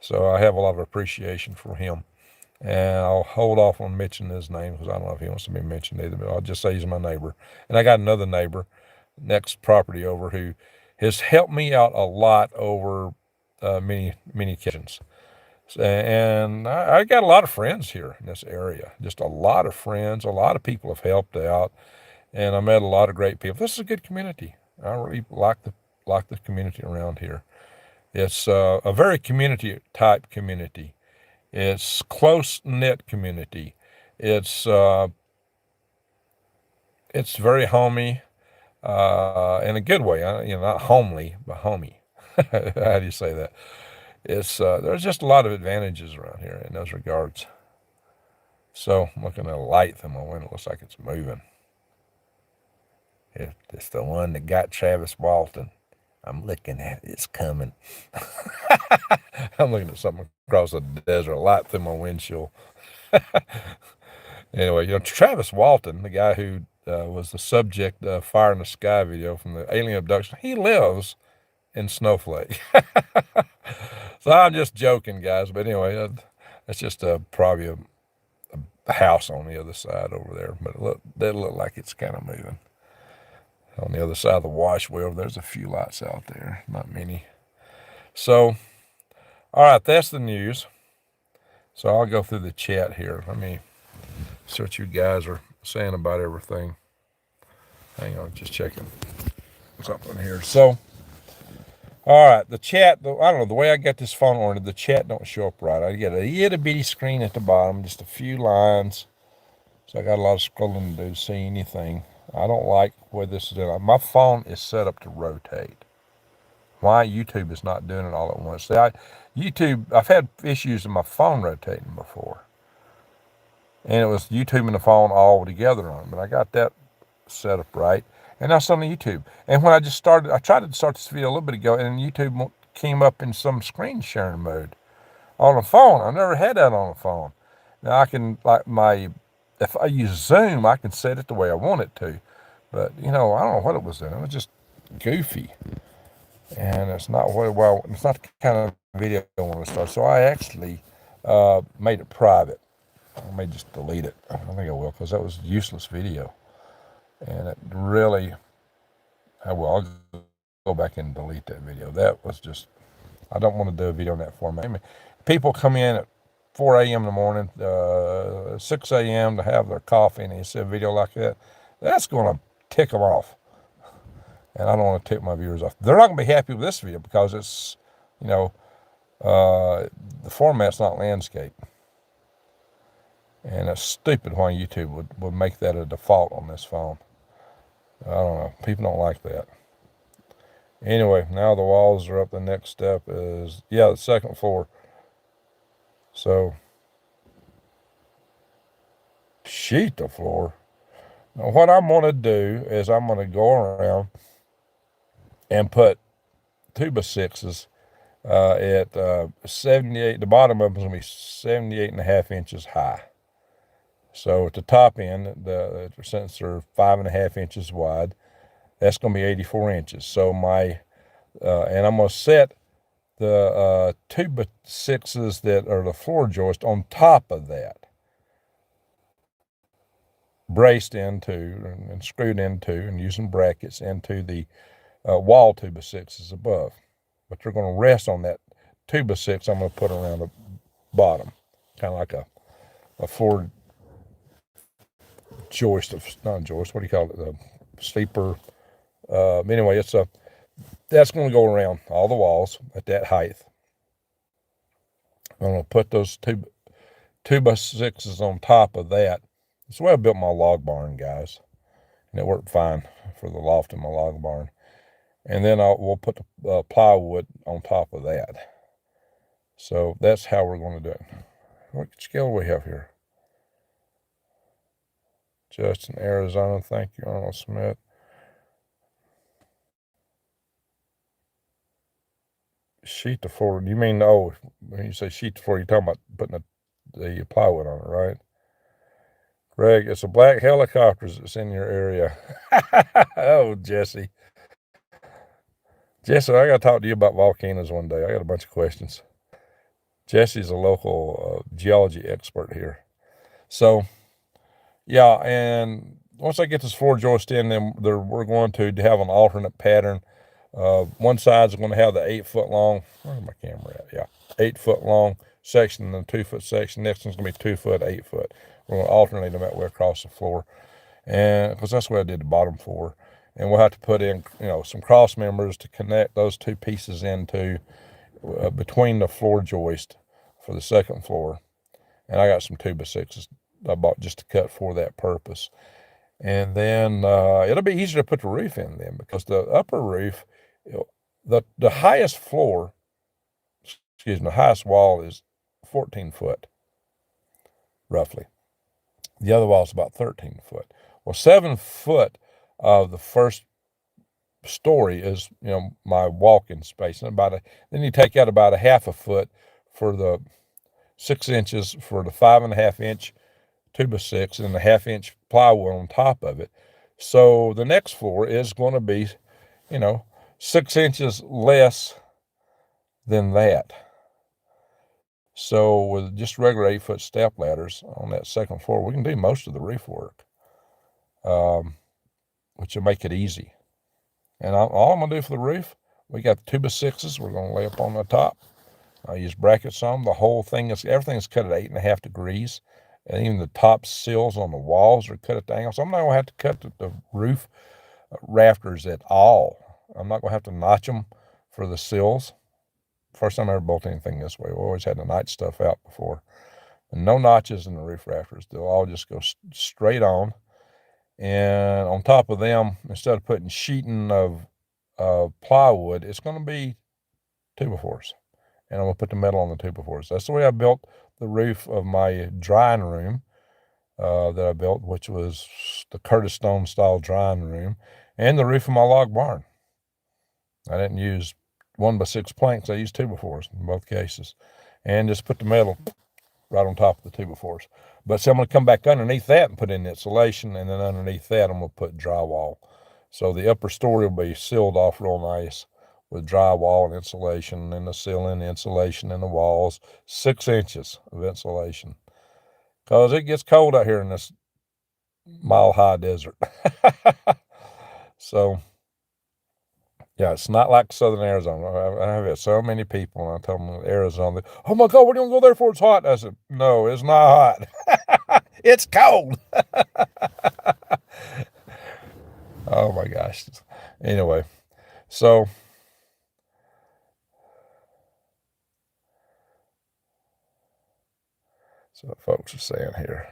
A: So I have a lot of appreciation for him. And I'll hold off on mentioning his name because I don't know if he wants to be mentioned either, but I'll just say he's my neighbor. And I got another neighbor next property over who has helped me out a lot over many occasions. And I got a lot of friends here in this area, just a lot of friends. A lot of people have helped out, and I met a lot of great people. This is a good community. I really like the community around here. It's a very community-type community. It's close-knit community. It's very homey, in a good way. Not homely, but homey. How do you say that? There's just a lot of advantages around here in those regards. So I'm looking at a light through my window. It looks like it's moving. It's the one that got Travis Walton. I'm looking at it. It's coming. I'm looking at something across the desert, light through my windshield. Anyway, Travis Walton, the guy who was the subject of Fire in the Sky video from the alien abduction, he lives in Snowflake. So I'm just joking, guys. But anyway, that's just probably a house on the other side over there. But that look like it's kind of moving. On the other side of the wash wheel, there's a few lights out there, not many. So, all right, that's the news. So I'll go through the chat here. Let me see what you guys are saying about everything. Hang on, just checking something here. So, all right, the chat, I don't know, the way I got this phone ordered, the chat don't show up right. I get a itty bitty screen at the bottom, just a few lines. So I got a lot of scrolling to do to see anything. I don't like where this is doing. My phone is set up to rotate. Why YouTube is not doing it all at once? See, YouTube, I've had issues with my phone rotating before. And it was YouTube and the phone all together on it. But I got that set up right. And that's on the YouTube. And when I tried to start this video a little bit ago, and YouTube came up in some screen sharing mode on the phone. I never had that on the phone. Now I can, if I use Zoom, I can set it the way I want it to. But, I don't know what it was doing. It was just goofy. And it's not it's not the kind of video I want to start. So I actually made it private. I may just delete it. I think I will, because that was a useless video. And it really, I'll go back and delete that video. That was just, I don't want to do a video in that format. I mean, people come in at 4 a.m. in the morning, 6 a.m. to have their coffee, and they see a video like that, that's going to tick them off. And I don't want to tip my viewers off. They're not going to be happy with this video because it's, you know, the format's not landscape. And it's stupid why YouTube would make that a default on this phone. I don't know. People don't like that. Anyway, now the walls are up. The next step is, the second floor. So, sheet the floor. Now, what I'm going to do is I'm going to go around and put 2x6s at 78. The bottom of them is going to be 78.5 inches high. So at the top end, since they're 5.5 inches wide, that's going to be 84 inches. So and I'm going to set the 2x6s that are the floor joist on top of that, braced into and screwed into and using brackets into the wall 2x6s above. But they're going to rest on that 2x6 I'm going to put around the bottom, kind of like a floor joist, not a joist, what do you call it, a sleeper. Anyway, that's going to go around all the walls at that height. I'm going to put those 2x6s on top of that. That's the way I built my log barn, guys. And it worked fine for the loft in my log barn. And then we'll put the plywood on top of that. So that's how we're going to do it. What scale do we have here? Justin, Arizona. Thank you, Arnold Smith. Sheet to floor. You mean, when you say sheet to floor, you're talking about putting the plywood on it, right? Greg, it's a black helicopter that's in your area. Oh, Jesse. Jesse, I got to talk to you about volcanoes one day. I got a bunch of questions. Jesse's a local geology expert here. So, and once I get this floor joist in, then we're going to have an alternate pattern. One side's going to have the 8-foot long, where's my camera at? 8-foot long section and the 2-foot section. Next one's going to be 2 foot, 8 foot. We're going to alternate them that way across the floor. And because that's what I did the bottom floor. And we'll have to put in, some cross members to connect those two pieces into between the floor joist for the second floor. And I got some 2x6s I bought just to cut for that purpose. And then it'll be easier to put the roof in then, because the upper roof, the highest floor, the highest wall is 14 foot, roughly. The other wall is about 13 foot. Well, 7 foot of the first story is, my walk-in space. And then you take out about a half a foot for the 6 inches for the 5.5 inch 2x6 and a 1/2 inch plywood on top of it. So the next floor is going to be, 6 inches less than that. So with just regular 8-foot step ladders on that second floor, we can do most of the roof work, which will make it easy. And all I'm going to do for the roof, we got the 2x6s we're going to lay up on the top. I use brackets on them. The whole thing everything's cut at 8.5 degrees. And even the top sills on the walls are cut at the angle. So I'm not going to have to cut the roof rafters at all. I'm not going to have to notch them for the sills. First time I ever built anything this way. We always had to notch stuff out before. And no notches in the roof rafters. They'll all just go straight on. And on top of them, instead of putting sheeting of plywood, it's going to be 2x4s. And I'm going to put the metal on the 2x4s. That's the way I built the roof of my drying room that I built, which was the Curtis Stone style drying room, and the roof of my log barn. I didn't use 1x6 planks. I used 2x4s in both cases, and just put the metal right on top of the 2x4s. But so I'm going to come back underneath that and put in insulation, and then underneath that I'm going to put drywall. So the upper story will be sealed off real nice with drywall and insulation, and the ceiling, insulation, and the walls, 6 inches of insulation. Because it gets cold out here in this mile-high desert. So, it's not like southern Arizona. I have had so many people, and I tell them Arizona, oh my God, what are you going to go there for? It's hot. I said, no, it's not hot. It's cold. Oh my gosh. Anyway, so what folks are saying here.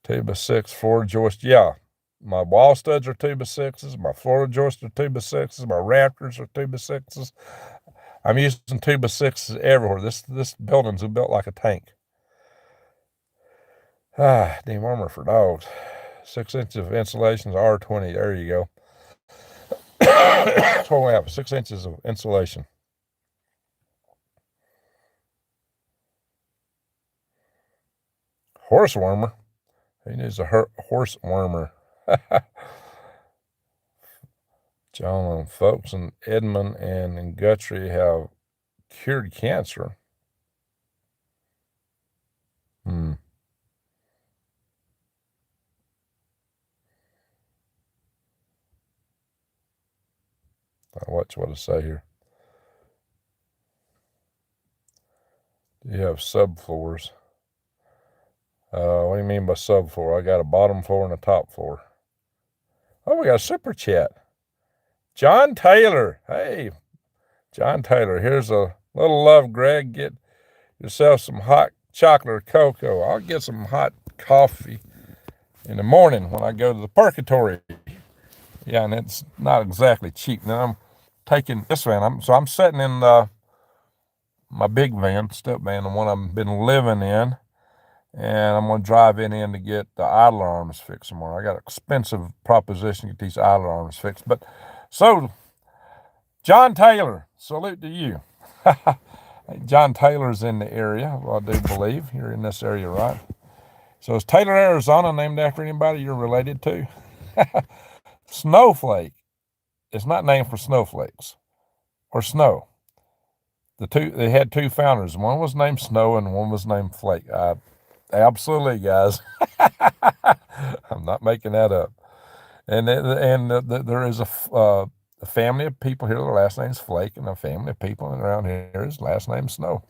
A: 2x6 Florida joist. Yeah, my wall studs are 2x6s. My Florida joists are 2x6s. My rafters are 2x6s. I'm using 2x6s everywhere. This building's built like a tank. Dewormer for dogs. 6 inches of insulation is R20. There you go. That's what we have. 6 inches of insulation. Horse warmer. He needs a horse warmer. John and folks in Edmond and in Guthrie have cured cancer. I'll watch what I say here. Do you have subfloors? What do you mean by subfloor? I got a bottom floor and a top floor. Oh, we got a super chat. John Taylor. Hey, John Taylor. Here's a little love, Greg. Get yourself some hot chocolate or cocoa. I'll get some hot coffee in the morning when I go to the purgatory. Yeah, and it's not exactly cheap. Now I'm taking this van. I'm sitting in my big van, step van, the one I've been living in, and I'm going to drive in to get the idler arms fixed tomorrow. I got an expensive proposition to get these idler arms fixed. But so, John Taylor, salute to you. John Taylor's in the area, well, I do believe. You're in this area, right? So is Taylor, Arizona named after anybody you're related to? Snowflake. It's not named for snowflakes or snow. They had 2 founders. One was named Snow and one was named Flake. Absolutely, guys. I'm not making that up. And there is a family of people here. Their last name's Flake, and a family of people around here is last name Snow.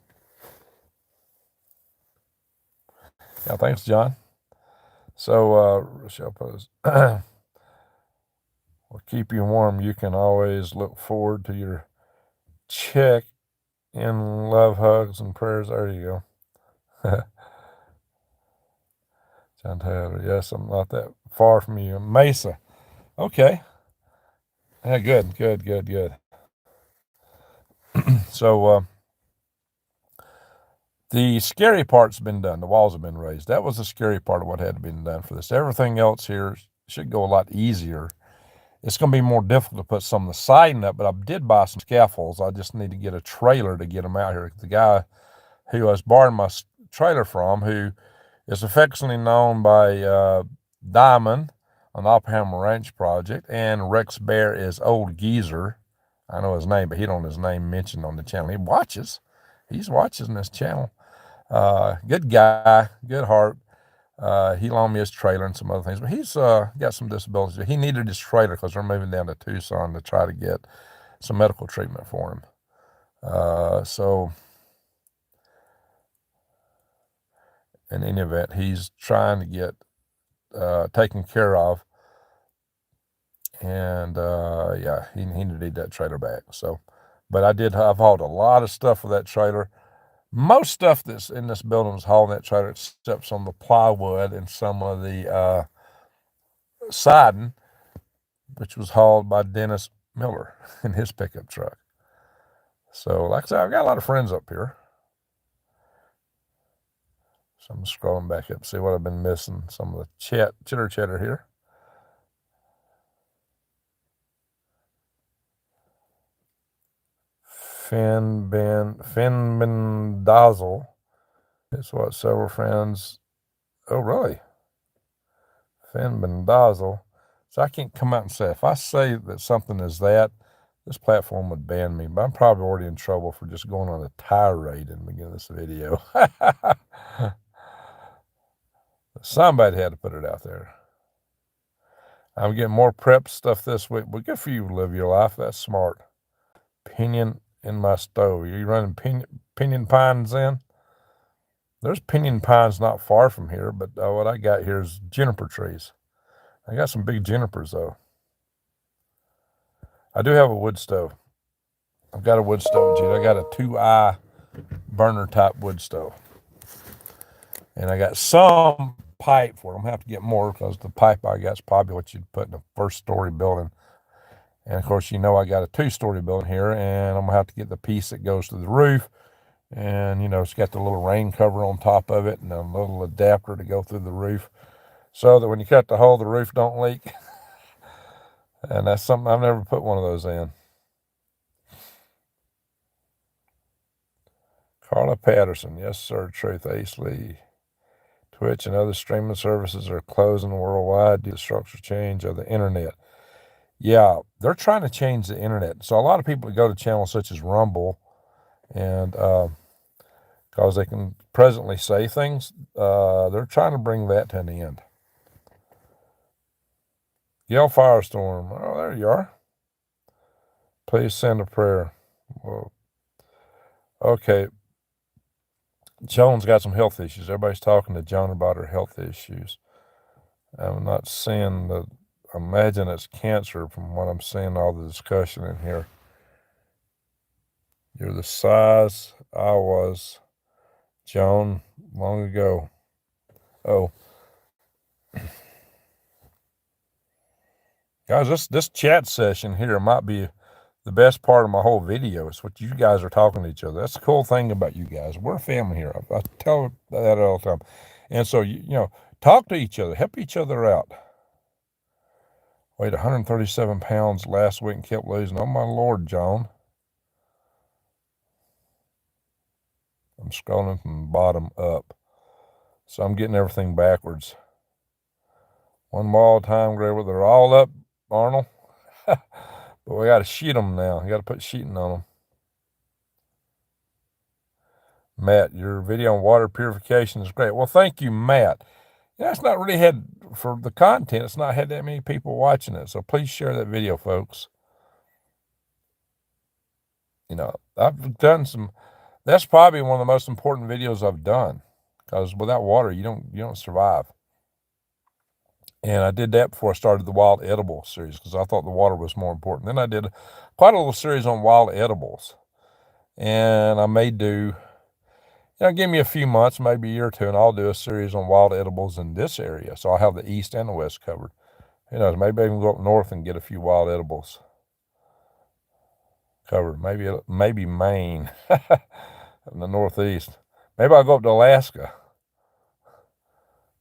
A: Yeah, thanks, John. So Rochelle posed. Will keep you warm. You can always look forward to your check in love, hugs, and prayers. There you go. John Taylor, yes, I'm not that far from you. Mesa. Okay. Yeah, good. So the scary part's been done. The walls have been raised. That was the scary part of what had to be done for this. Everything else here should go a lot easier. It's going to be more difficult to put some of the siding up, but I did buy some scaffolds. I just need to get a trailer to get them out here. The guy who I was borrowing my trailer from, who is affectionately known by Diamond on the Oppenheimer Ranch project, and Rex Bear is Old Geezer. I know his name, but he don't have his name mentioned on the channel. He watches. He's watching this channel. Good guy, good heart. He loaned me his trailer and some other things, but he's got some disabilities. He needed his trailer because they're moving down to Tucson to try to get some medical treatment for him. So in any event, he's trying to get taken care of. And yeah, he needed that trailer back. So, but I've hauled a lot of stuff with that trailer. Most stuff that's in this building is hauling that trailer, except some of the plywood and some of the siding, which was hauled by Dennis Miller in his pickup truck. So, like I said, I've got a lot of friends up here. So I'm scrolling back up, see what I've been missing. Some of the chitter chatter here. Fenbendazel. It's what several friends. Oh, really? Fenbendazel. So I can't come out and say, if I say that something is that, this platform would ban me. But I'm probably already in trouble for just going on a tirade in the beginning of this video. Somebody had to put it out there. I'm getting more prep stuff this week. But good for you, live your life. That's smart. Pinion in my stove. Are you running pinion pines in? There's pinion pines not far from here, but what I got here is juniper trees. I got some big junipers, though. I do have a wood stove. I've got a wood stove, Gene. I got a 2i burner type wood stove. And I got some pipe for it. I'm going to have to get more because the pipe I got is probably what you'd put in a first-story building. And, of course, you know I got a 2-story building here, and I'm going to have to get the piece that goes to the roof. And, you know, it's got the little rain cover on top of it and a little adapter to go through the roof so that when you cut the hole, the roof don't leak. And that's something I've never put one of those in. Carla Patterson. Yes, sir. Truth. Ace Lee. Twitch and other streaming services are closing worldwide due to the structural change of the internet. Yeah, they're trying to change the internet. So a lot of people go to channels such as Rumble, and because they can presently say things, they're trying to bring that to an end. Yell Firestorm. Oh, there you are. Please send a prayer. Well, okay. Joan's got some health issues. Everybody's talking to Joan about her health issues. I'm not seeing the, imagine it's cancer from what I'm seeing, all the discussion in here. You're the size I was, Joan, long ago. Oh. Guys, this chat session here might be the best part of my whole video. It's what you guys are talking to each other. That's the cool thing about you guys. We're a family here. I tell that all the time. And so, you know, talk to each other. Help each other out. Weighed 137 pounds last week and kept losing. Oh, my Lord, John. I'm scrolling from bottom up. So I'm getting everything backwards. One wall time, Gray. They're all up, Arnold. But we got to sheet them now. You got to put sheeting on them. Matt, your video on water purification is great. Well, thank you, Matt. Yeah, it's not really had, for the content, it's not had that many people watching it. So please share that video, folks. You know, I've done some, that's probably one of the most important videos I've done, because without water, you don't survive. And I did that before I started the wild edible series, because I thought the water was more important. Then I did quite a little series on wild edibles. And I may do, you know, give me a few months, maybe a year or two, and I'll do a series on wild edibles in this area. So I'll have the east and the west covered. Who knows, maybe I can go up north and get a few wild edibles covered. Maybe Maine in the northeast. Maybe I'll go up to Alaska.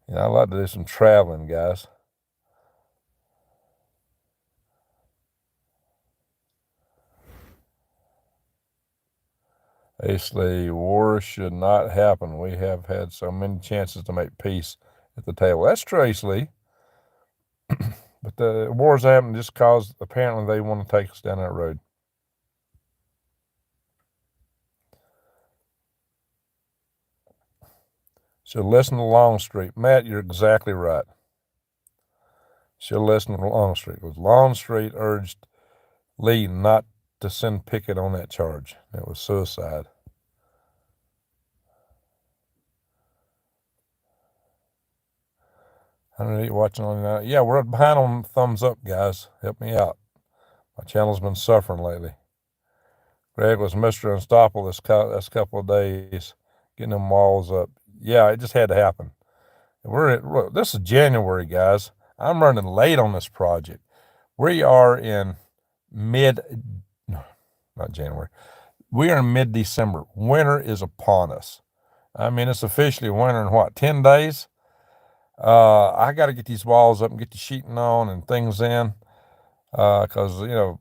A: You know, I'd like to do some traveling, guys. Basically, war should not happen. We have had so many chances to make peace at the table. That's true, Ace Lee. But the wars happen just because apparently they want to take us down that road. So listen to Longstreet. Matt, you're exactly right. She'll listen to Longstreet, because Longstreet urged Lee not to send Pickett on that charge. It was suicide. I don't know, watching on that. Yeah, we're behind on thumbs up, guys. Help me out. My channel's been suffering lately. Greg was Mr. Unstoppable this couple of days, getting them walls up. Yeah, it just had to happen. Look, this is January, guys. I'm running late on this project. We are in not January. We are in mid-December. Winter is upon us. I mean, it's officially winter in what, 10 days? I got to get these walls up and get the sheeting on and things in, because, you know,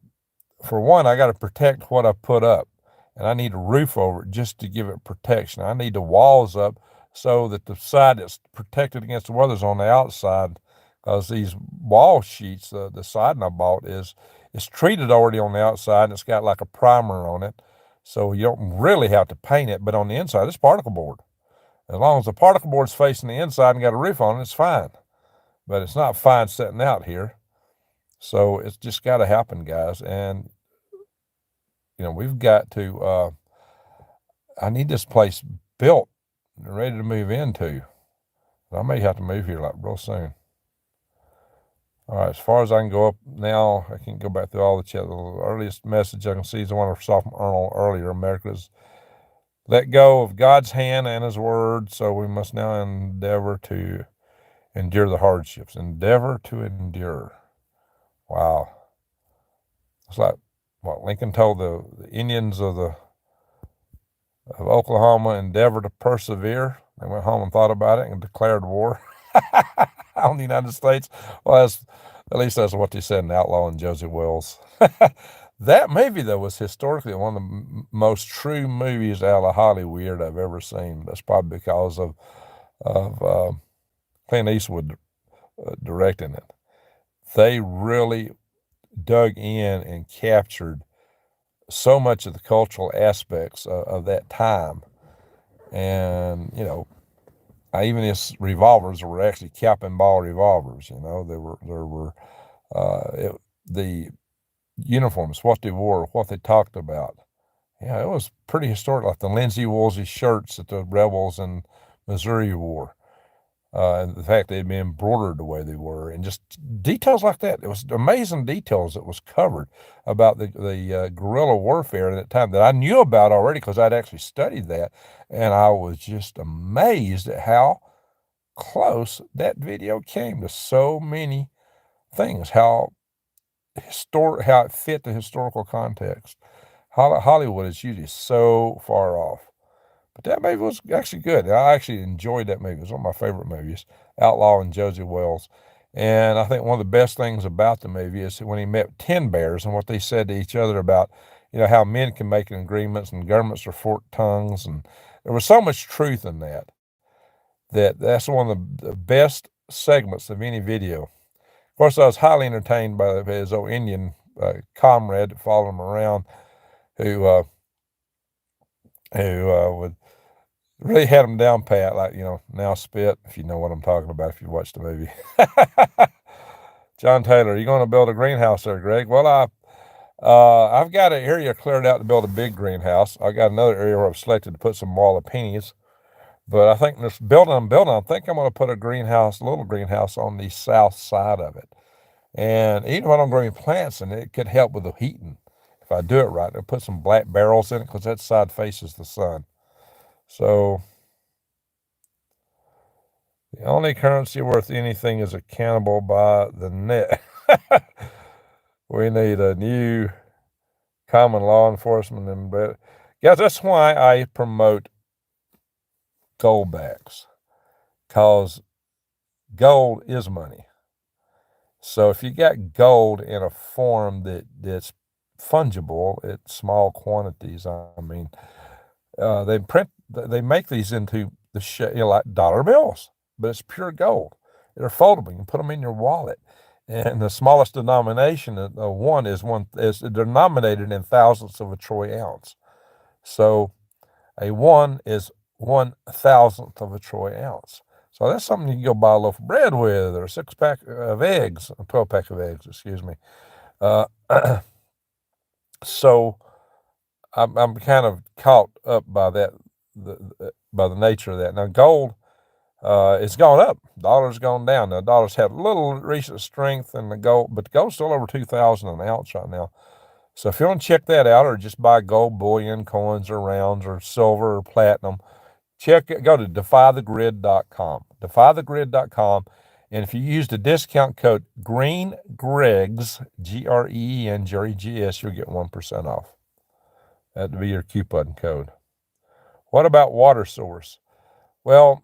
A: for one, I got to protect what I put up, and I need a roof over it just to give it protection. I need the walls up so that the side that's protected against the weather's on the outside, because these wall sheets, the siding I bought it's treated already on the outside, and it's got like a primer on it, so you don't really have to paint it. But on the inside, it's particle board. As long as the particle board's facing the inside and got a roof on it, it's fine. But it's not fine setting out here. So it's just got to happen, guys. And, you know, we've got to, I need this place built and ready to move into. I may have to move here like real soon. All right, as far as I can go up now, I can go back through all the chat. The earliest message I can see is the one I saw from Arnold earlier. America's let go of God's hand and his word, so we must now endeavor to endure the hardships. Endeavor to endure. Wow. It's like what Lincoln told the Indians of Oklahoma, endeavor to persevere. They went home and thought about it and declared war on the United States. Well, at least that's what they said in Outlaw and Josie Wells. That movie, though, was historically one of the most true movies out of Hollywood I've ever seen. That's probably because of Clint Eastwood directing it. They really dug in and captured so much of the cultural aspects of that time. And, even his revolvers were actually cap and ball revolvers. The uniforms, what they wore, what they talked about. Yeah, it was pretty historic, like the Lindsay Woolsey shirts that the rebels in Missouri wore. And the fact they'd been embroidered the way they were, and just details like that. It was amazing details that was covered about the guerrilla warfare at that time that I knew about already because I'd actually studied that, and I was just amazed at how close that video came to so many things, how it fit the historical context. Hollywood is usually so far off. But that movie was actually good. I actually enjoyed that movie. It was one of my favorite movies, Outlaw and Josie Wells. And I think one of the best things about the movie is when he met 10 bears and what they said to each other about, how men can make agreements and governments are forked tongues. And there was so much truth in that's one of the best segments of any video. Of course, I was highly entertained by his old Indian comrade that followed him around who would really had him down pat, like, now spit, if you know what I'm talking about, if you watched the movie. John Taylor, are you going to build a greenhouse there, Greg? Well, I've got an area cleared out to build a big greenhouse. I got another area where I've selected to put some wallopeenies. But I think this building I'm building, I think I'm going to put a little greenhouse on the south side of it. And even if I don't grow any plants in it, it could help with the heating. If I do it right, I'll put some black barrels in it because that side faces the sun. So the only currency worth anything is accountable by the net. We need a new common law enforcement. And guys, that's why I promote gold backs, because gold is money. So if you got gold in a form that's fungible at small quantities, they make these into like dollar bills, but it's pure gold. They're foldable. You can put them in your wallet. And the smallest denomination of one is denominated in thousandths of a troy ounce. So a 1 is 1,000th of a troy ounce. So that's something you can go buy a loaf of bread with, or a 6-pack of eggs, a 12-pack of eggs, excuse me. So I'm kind of caught up by that, by the nature of that. Now, gold, it's gone up. Dollar's gone down. Now, dollar's had a little recent strength in the gold, but the gold's still over 2,000 an ounce right now. So if you want to check that out, or just buy gold bullion, coins, or rounds, or silver, or platinum, go to defythegrid.com. Defythegrid.com. And if you use the discount code GREENGREGS, GREEN, you'll get 1% off. That'd be your coupon code. What about water source? Well,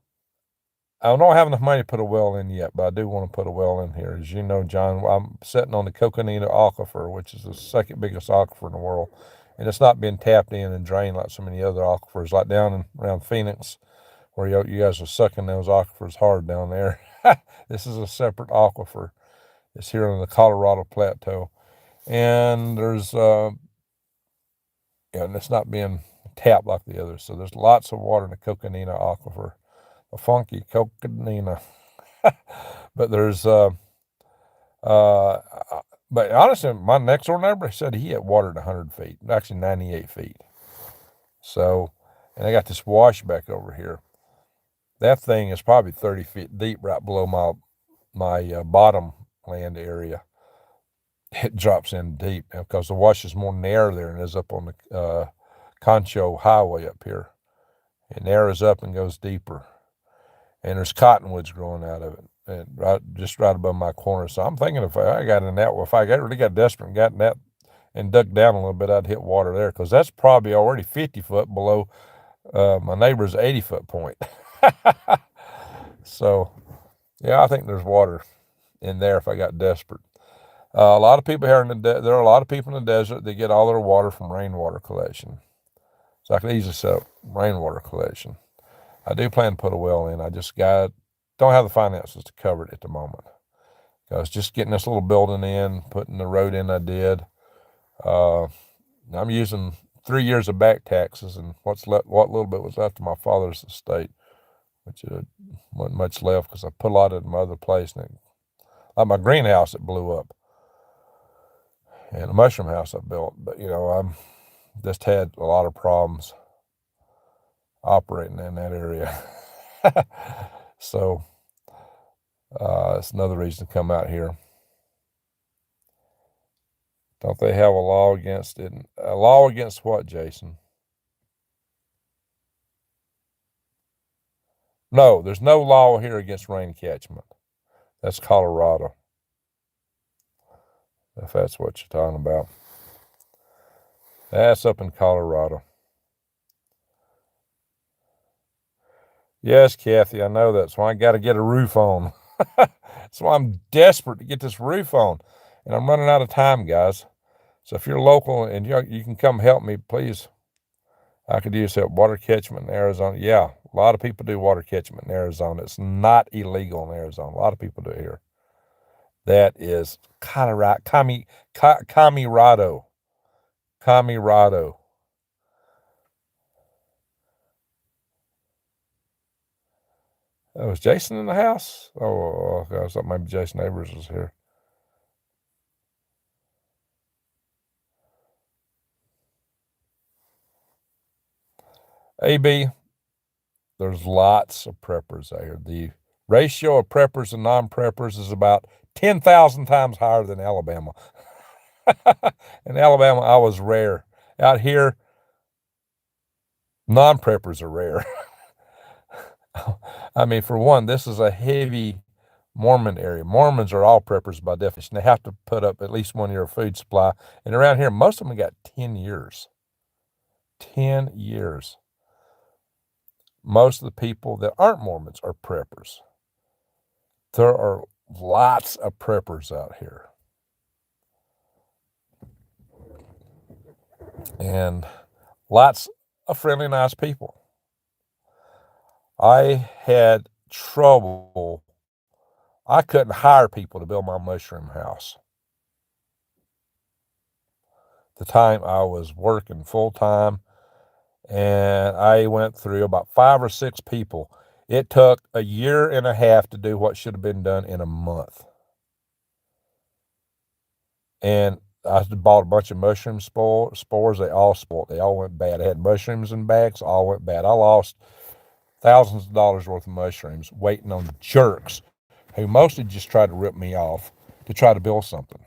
A: I don't have enough money to put a well in yet, but I do want to put a well in here. As you know, John, I'm sitting on the Coconina Aquifer, which is the second biggest aquifer in the world. And it's not been tapped in and drained like so many other aquifers, like down around Phoenix, where you guys are sucking those aquifers hard down there. This is a separate aquifer. It's here on the Colorado Plateau. And and it's not being tapped like the others. So there's lots of water in the Coconina Aquifer. A funky Coconina. But there's but honestly, my next door neighbor said he had watered 100 feet, actually 98 feet. So, and I got this washback over here. That thing is probably 30 feet deep right below my bottom land area. It drops in deep because the wash is more narrow there than it is up on the Concho Highway up here. It narrows up and goes deeper. And there's cottonwoods growing out of it, and just right above my corner. So I'm thinking if I got in that, if I really got desperate and got in that and dug down a little bit, I'd hit water there, because that's probably already 50 foot below my neighbor's 80-foot point. So, yeah, I think there's water in there if I got desperate. A lot of people here there are a lot of people in the desert that get all their water from rainwater collection. So I could easily set up rainwater collection. I do plan to put a well in. I just don't have the finances to cover it at the moment. Because just getting this little building in, putting the road in, I did. I'm using 3 years of back taxes and what little bit was left of my father's estate, which wasn't much left because I put a lot of it in my other place. And like my greenhouse, it blew up. And the mushroom house I built. But, I'm just had a lot of problems operating in that area. So it's another reason to come out here. Don't they have a law against it? A law against what, Jason? No, there's no law here against rain catchment. That's Colorado, if that's what you're talking about. That's up in Colorado. Yes, Kathy, I know that's why I got to get a roof on. That's why I'm desperate to get this roof on. And I'm running out of time, guys. So if you're local and you can come help me, please. I could use help. Water catchment in Arizona. Yeah, a lot of people do water catchment in Arizona. It's not illegal in Arizona. A lot of people do it here. That is Colorado. Camirado. Oh, is Jason in the house? Oh, I thought maybe Jason Neighbors was here. AB, there's lots of preppers out here. The ratio of preppers and non-preppers is about 10,000 times higher than Alabama. In Alabama, I was rare. Out here, non-preppers are rare. I mean, for one, this is a heavy Mormon area. Mormons are all preppers by definition. They have to put up at least 1 year of food supply. And around here, most of them got 10 years. 10 years. Most of the people that aren't Mormons are preppers. There are lots of preppers out here. And lots of friendly, nice people. I had trouble. I couldn't hire people to build my mushroom house. The time I was working full time, and I went through about 5 or 6 people. It took a year and a half to do what should have been done in a month. And I bought a bunch of mushroom spores. They all spoiled. They all went bad. I had mushrooms in bags, all went bad. I lost thousands of dollars worth of mushrooms waiting on jerks who mostly just tried to rip me off to try to build something.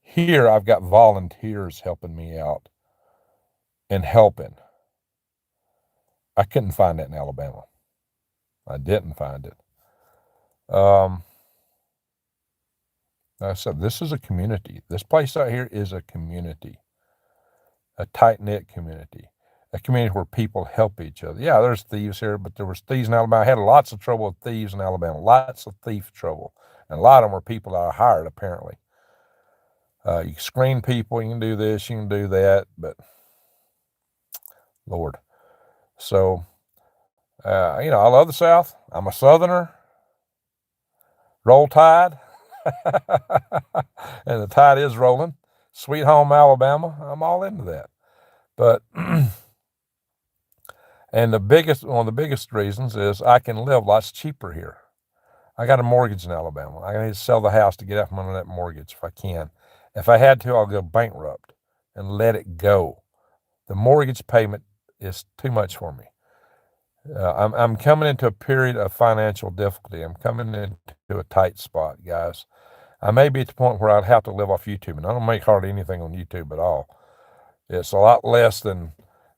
A: Here, I've got volunteers helping me out and helping. I couldn't find that in Alabama. I didn't find it. Like I said, this is a community. This place out here is a community, a tight-knit community, a community where people help each other. Yeah, there's thieves here, but there was thieves in Alabama. I had lots of trouble with thieves in Alabama, lots of thief trouble. And a lot of them were people that I hired, apparently. You screen people, you can do this, you can do that, but Lord. So, I love the South. I'm a Southerner. Roll Tide. And the tide is rolling. Sweet home Alabama. I'm all into that. But and one of the biggest reasons is I can live lots cheaper here. I got a mortgage in Alabama. I need to sell the house to get out from under that mortgage if I can. If I had to, I'll go bankrupt and let it go. The mortgage payment is too much for me. I'm coming into a period of financial difficulty. I'm coming into a tight spot, guys. I may be at the point where I'd have to live off YouTube, and I don't make hardly anything on YouTube at all. It's a lot less than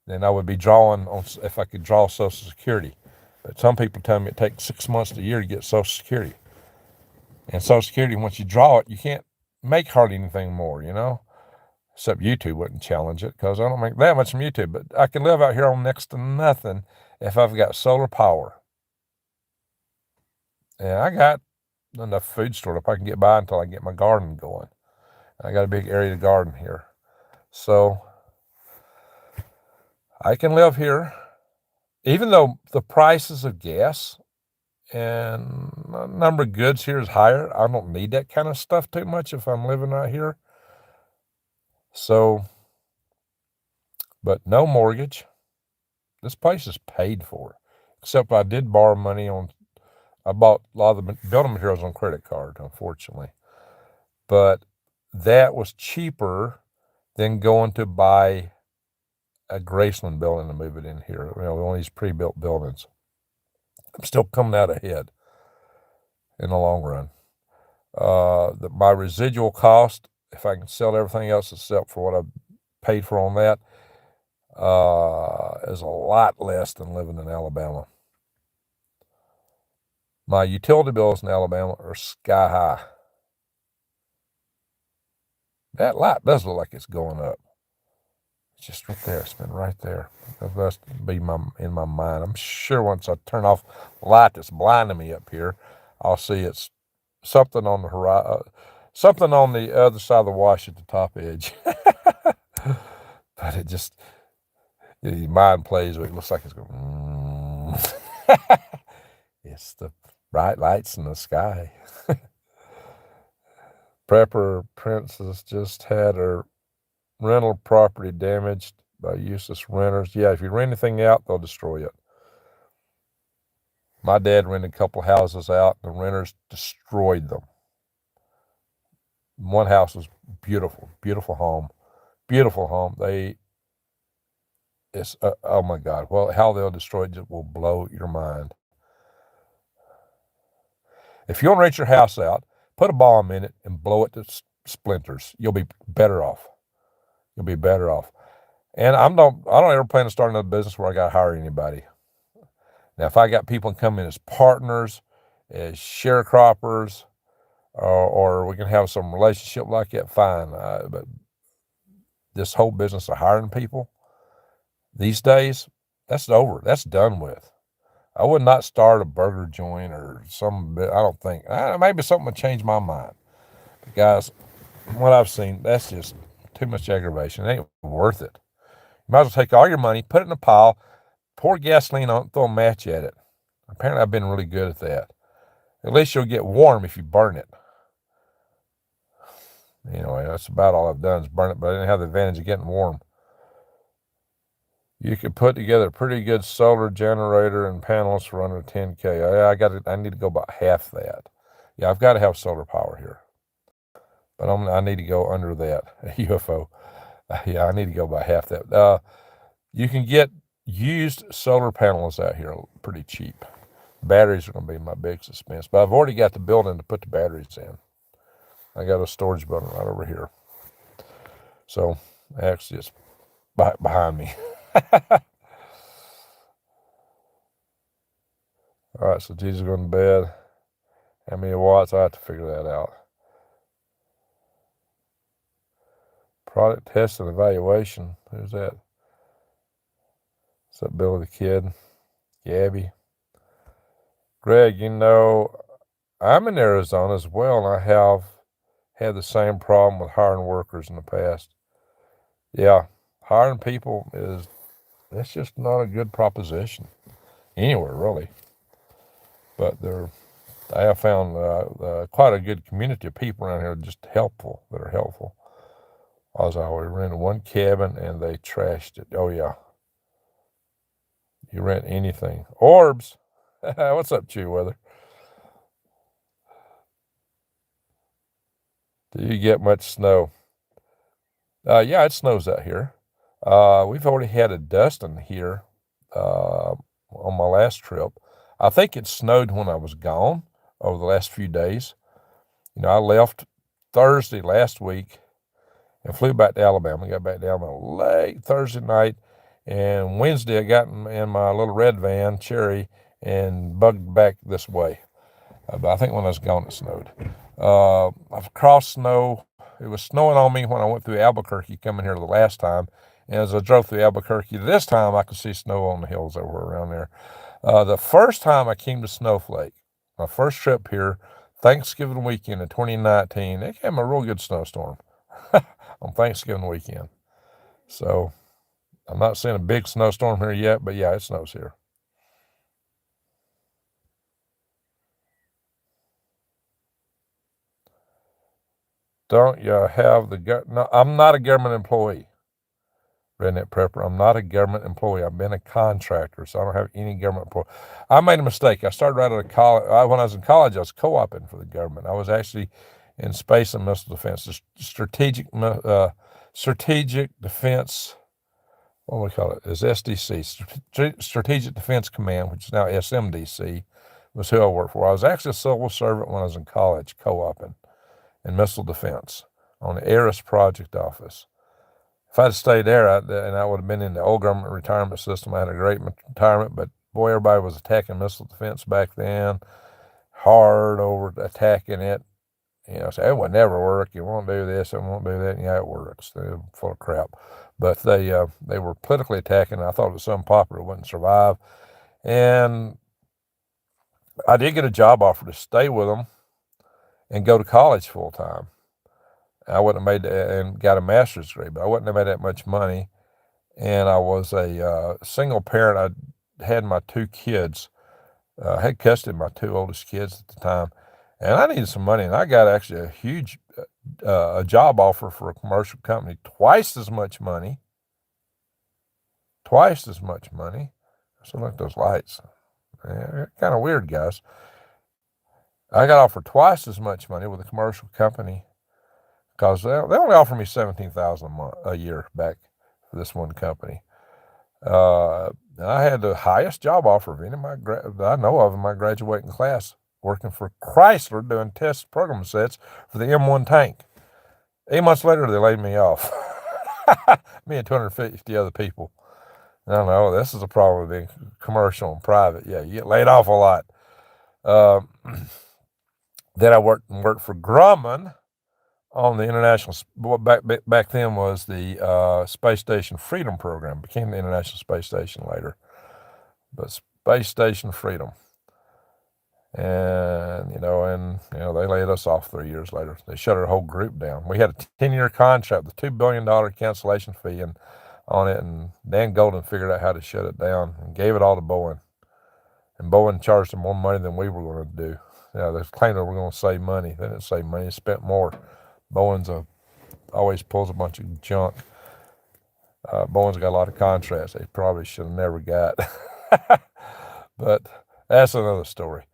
A: I would be drawing on if I could draw Social Security. But some people tell me it takes 6 months to a year to get Social Security. And Social Security, once you draw it, you can't make hardly anything more, Except YouTube wouldn't challenge it because I don't make that much from YouTube. But I can live out here on next to nothing if I've got solar power. And I got enough food stored up I can get by until I get my garden going. I got a big area to garden here. So I can live here, even though the prices of gas and the number of goods here is higher. I don't need that kind of stuff too much if I'm living out here. So, but no mortgage. This place is paid for, except I did borrow money I bought a lot of the building materials on credit card, unfortunately. But that was cheaper than going to buy a Graceland building to move it in here. One of these pre-built buildings. I'm still coming out ahead in the long run. My residual cost, if I can sell everything else except for what I paid for on that, is a lot less than living in Alabama. My utility bills in Alabama are sky high. That light does look like it's going up. It's just right there. It's been right there. That must be in my mind. I'm sure once I turn off the light that's blinding me up here, I'll see it's something on the horizon, something on the other side of the wash at the top edge. But it just, your mind plays. It looks like it's going. It's the bright lights in the sky. Prepper Princess just had her rental property damaged by useless renters. Yeah, if you rent anything out, they'll destroy it. My dad rented a couple houses out, and the renters destroyed them. One house was beautiful, beautiful home. Oh my God. Well, how they'll destroy it will blow your mind. If you want to rent your house out, put a bomb in it and blow it to splinters. You'll be better off. You'll be better off. And I don't ever plan to start another business where I got to hire anybody. Now, if I got people come in as partners, as sharecroppers, or we can have some relationship like that, fine. But this whole business of hiring people these days, that's over. That's done with. I would not start a burger joint or I don't think. Maybe something would change my mind. But guys, what I've seen, that's just too much aggravation. It ain't worth it. You might as well take all your money, put it in a pile, pour gasoline on it, throw a match at it. Apparently, I've been really good at that. At least you'll get warm if you burn it. Anyway, that's about all I've done is burn it, but I didn't have the advantage of getting warm. You could put together a pretty good solar generator and panels for under $10K. I need to go about half that. Yeah, I've got to have solar power here, but I need to go under that UFO. Yeah, I need to go by half that. You can get used solar panels out here pretty cheap. Batteries are going to be my biggest expense, but I've already got the building to put the batteries in. I got a storage building right over here. So actually it's behind me. All right, so Jesus going to bed. How many watts? I have to figure that out. Product test and evaluation. Who's that? What's that Billy the Kid? Gabby. Greg, I'm in Arizona as well, and I have had the same problem with hiring workers in the past. Yeah, hiring people that's just not a good proposition anywhere, really. But I have found quite a good community of people around here that are helpful. I rented one cabin and they trashed it. Oh, yeah. You rent anything. Orbs. What's up, Chew-Weather? Do you get much snow? Yeah, it snows out here. We've already had a dusting here on my last trip. I think it snowed when I was gone over the last few days. I left Thursday last week and flew back to Alabama. Got back to Alabama late Thursday night. And Wednesday, I got in my little red van, Cherry, and bugged back this way. But I think when I was gone, it snowed. I've crossed snow. It was snowing on me when I went through Albuquerque coming here the last time. And as I drove through Albuquerque this time, I could see snow on the hills that were around there. The first time I came to Snowflake, my first trip here, Thanksgiving weekend in 2019, they came a real good snowstorm on Thanksgiving weekend. So I'm not seeing a big snowstorm here yet, but yeah, it snows here. Don't you have the gut? No, I'm not a government employee. Redneck Prepper. I'm not a government employee. I've been a contractor, so I don't have any government employee. I made a mistake. I started right out of college. When I was in college, I was co-oping for the government. I was actually in space and missile defense, strategic defense. What do we call it? Is SDC, Strategic Defense Command, which is now SMDC, was who I worked for. I was actually a civil servant when I was in college, co-oping in missile defense on the ARIS project office. If I'd stayed there, and I would have been in the old government retirement system, I had a great retirement, but boy, everybody was attacking missile defense back then, hard over attacking it. Say it would never work. You won't do this, it won't do that. And yeah, it works. They're full of crap. But they were politically attacking. I thought it was so unpopular it wouldn't survive. And I did get a job offer to stay with them and go to college full time. I wouldn't have made and got a master's degree, but I wouldn't have made that much money. And I was a single parent. I had my two kids. I had custody of my two oldest kids at the time, and I needed some money. And I got actually a huge a job offer for a commercial company, twice as much money. So look at those lights. Kind of weird, guys. I got offered twice as much money with a commercial company because they only offered me $17,000 a year back for this one company. And I had the highest job offer of any of I know of in my graduating class, working for Chrysler doing test program sets for the M1 tank. 8 months later, they laid me off. Me and 250 other people. I don't know. This is a problem with being commercial and private. Yeah, you get laid off a lot. Then I worked for Grumman on the international. What back then was the Space Station Freedom program. Became the International Space Station later, but Space Station Freedom. And they laid us off 3 years later. They shut our whole group down. We had a 10-year contract with $2 billion cancellation fee on it, and Dan Golden figured out how to shut it down and gave it all to Boeing. And Boeing charged them more money than we were going to do. They claimed they were going to save money. They didn't save money. They spent more. Boeing's always pulls a bunch of junk. Boeing's got a lot of contracts they probably should have never got. But that's another story.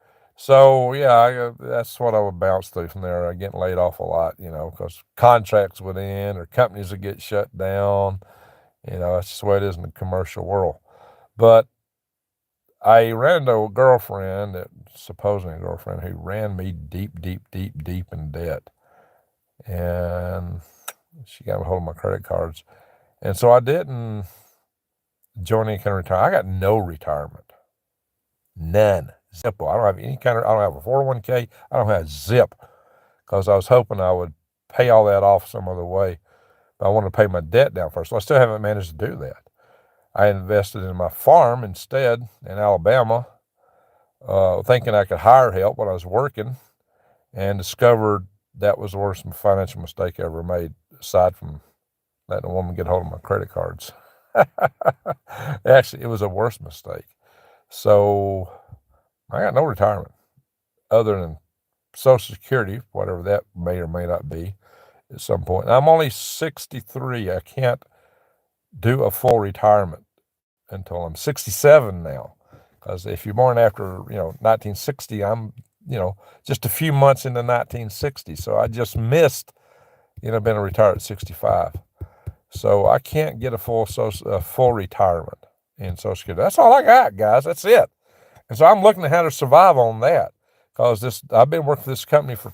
A: So, yeah, that's what I would bounce through from there. Getting laid off a lot, because contracts would end or companies would get shut down. That's just the way it is in the commercial world. But I ran into a girlfriend, supposedly a girlfriend, who ran me deep, deep, deep, deep in debt. And she got a hold of my credit cards. And so I didn't join any kind of retirement. I got no retirement. None. Zippo. I don't have any I don't have a 401k. I don't have zip, because I was hoping I would pay all that off some other way. But I wanted to pay my debt down first. So I still haven't managed to do that. I invested in my farm instead in Alabama, thinking I could hire help when I was working, and discovered that was the worst financial mistake I ever made, aside from letting a woman get hold of my credit cards. Actually, it was a worse mistake. So I got no retirement other than Social Security, whatever that may or may not be at some point. And I'm only 63. I can't do a full retirement until I'm 67 now. Because if you're born after, 1960, I'm, just a few months into 1960. So I just missed, being retired at 65. So I can't get a full retirement in Social Security. That's all I got, guys. That's it. And so I'm looking at how to survive on that, because I've been working for this company for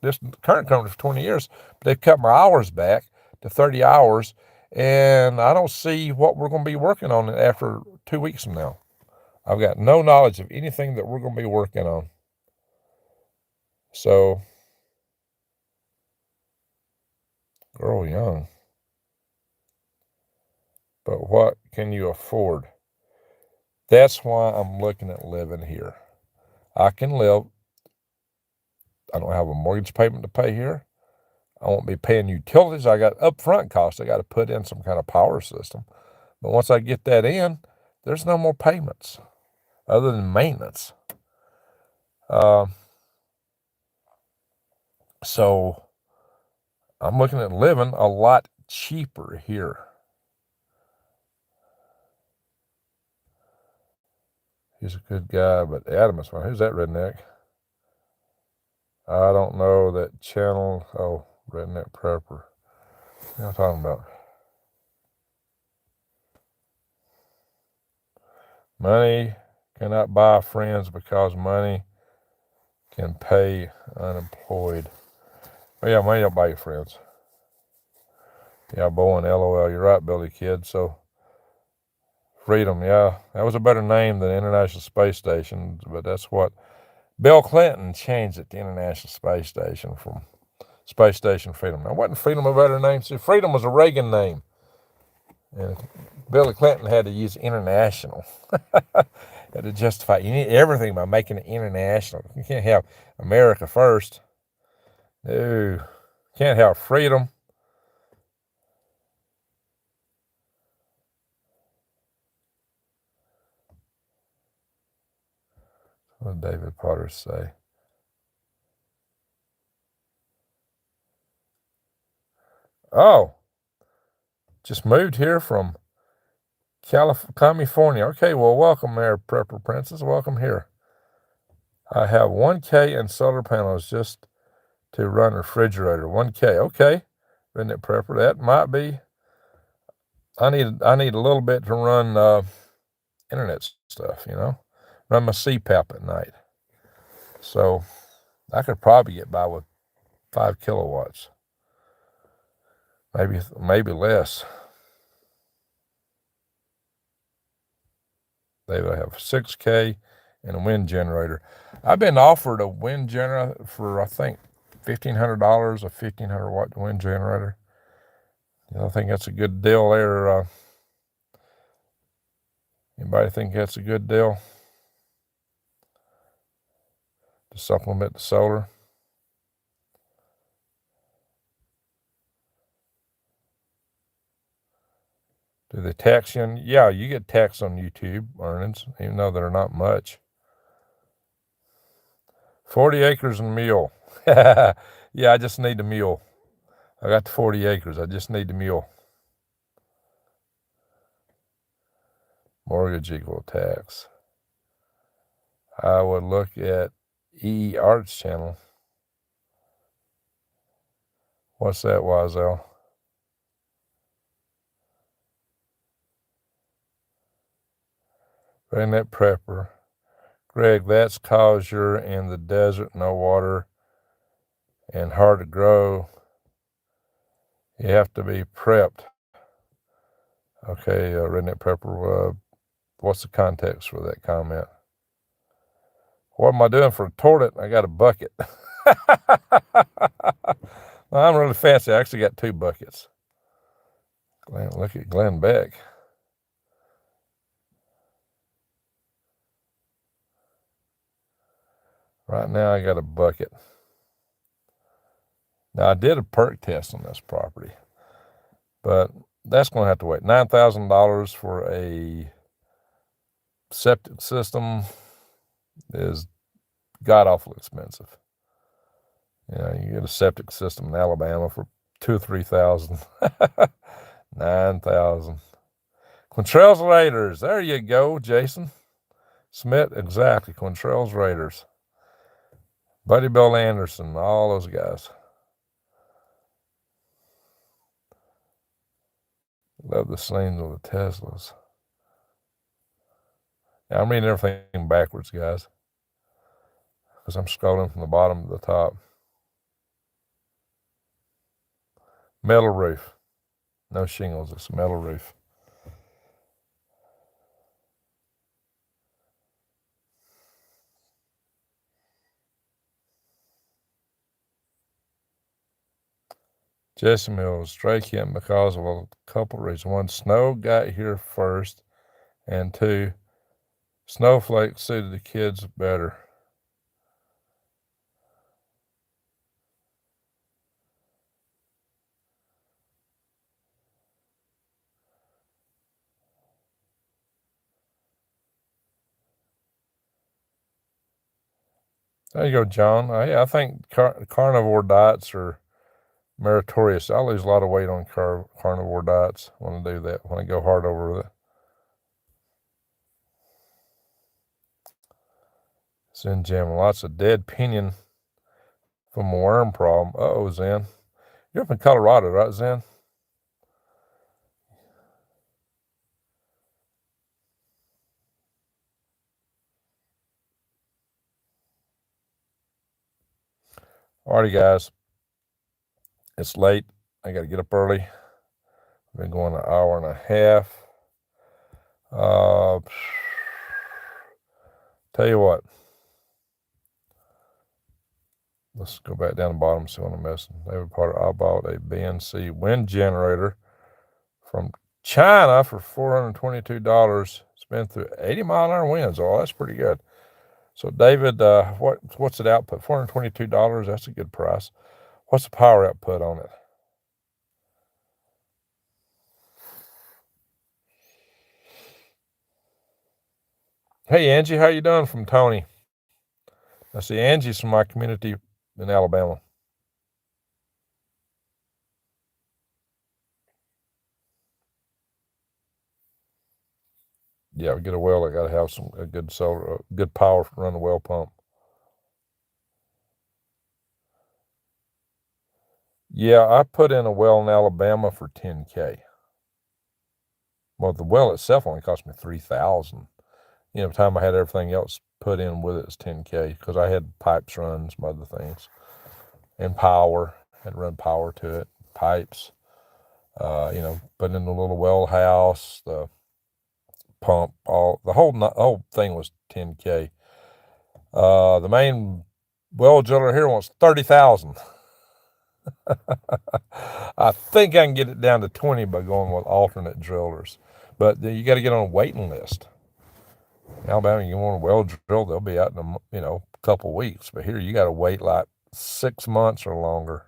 A: this current company for 20 years, but they've cut my hours back to 30 hours, and I don't see what we're going to be working on after 2 weeks from now. I've got no knowledge of anything that we're going to be working on. So, grow young. But what can you afford? That's why I'm looking at living here. I can live. I don't have a mortgage payment to pay here. I won't be paying utilities. I got upfront costs. I got to put in some kind of power system. But once I get that in, there's no more payments other than maintenance. So I'm looking at living a lot cheaper here. He's a good guy, but Adam is fine. Who's that redneck? I don't know that channel. Oh, redneck prepper. What am I talking about? Money cannot buy friends because money can pay unemployed. Oh, yeah, money don't buy you friends. Yeah, Bowen, LOL. You're right, Billy Kid. So, freedom, yeah. That was a better name than International Space Station, but that's what Bill Clinton changed it to International Space Station from Space Station Freedom. Now, wasn't Freedom a better name? See, Freedom was a Reagan name. And Billy Clinton had to use international. Had to justify everything by making it international. You can't have America first. No. Can't have freedom. What did David Potter say? Oh, just moved here from California. Okay, well, welcome there, Prepper Princess. Welcome here. I have 1K in solar panels just to run a refrigerator. 1K. Okay, Redneck Prepper. That might be. I need a little bit to run internet stuff. Run my CPAP at night. So I could probably get by with 5 kilowatts. Maybe less. They have 6K and a wind generator. I've been offered a wind generator for, I think, $1,500, a 1,500 watt wind generator. I think that's a good deal there. Anybody think that's a good deal to supplement the solar? Do they tax you? Yeah, you get taxed on YouTube earnings, even though they're not much. 40 acres and mule. Yeah, I just need the mule. I got the 40 acres. I just need the mule. Mortgage equal tax. I would look at EE Arts channel. What's that, Wiesel? Redneck Prepper. Greg, that's cause you're in the desert, no water, and hard to grow. You have to be prepped. Okay, Redneck Prepper, what's the context for that comment? What am I doing for a toilet? I got a bucket. Well, I'm really fancy. I actually got 2 buckets. Look at Glenn Beck. Right now, I got a bucket. Now, I did a perk test on this property, but that's going to have to wait. $9,000 for a septic system is god-awful expensive. You get a septic system in Alabama for $2,000 or $3,000. 9,000. Quintrell's Raiders. There you go, Jason Smith. Exactly. Quintrell's Raiders. Buddy Bill Anderson. All those guys. Love the scenes of the Teslas. Yeah, I'm reading everything backwards, guys. because I'm scrolling from the bottom to the top. Metal roof. No shingles, it's a metal roof. Jesse Mills, Stray Kent because of a couple of reasons. One, snow got here first, and two, snowflakes suited the kids better. There you go, John. I think carnivore diets are meritorious. I lose a lot of weight on carnivore diets when I do that, when I go hard over the Zen Jam. Lots of dead pinion from a worm problem. Uh-oh, Zen. You're up in Colorado, right, Zen? Alrighty, guys. It's late. I got to get up early. I've been going an hour and a half. Tell you what. Let's go back down the bottom and see what I'm missing. David Potter, I bought a BNC wind generator from China for $422. It's been through 80-mile-an-hour winds. Oh, that's pretty good. So, David, what's it output? $422. That's a good price. What's the power output on it? Hey, Angie, how you doing? From Tony. I see Angie's from my community in Alabama. Yeah, we get a well. I got to have a good solar, good power to run the well pump. Yeah, I put in a well in Alabama for $10K. Well, the well itself only cost me $3,000. You know, by the time I had everything else put in with it, it's $10K because I had pipes run, some other things, and power. Had to run power to it, pipes. Put in the little well house, the pump, the whole thing was $10K. The main well driller here wants $30,000. I think I can get it down to 20 by going with alternate drillers, but you got to get on a waiting list. In Alabama, you want a well drill, they'll be out in a couple weeks. But here, you got to wait like 6 months or longer.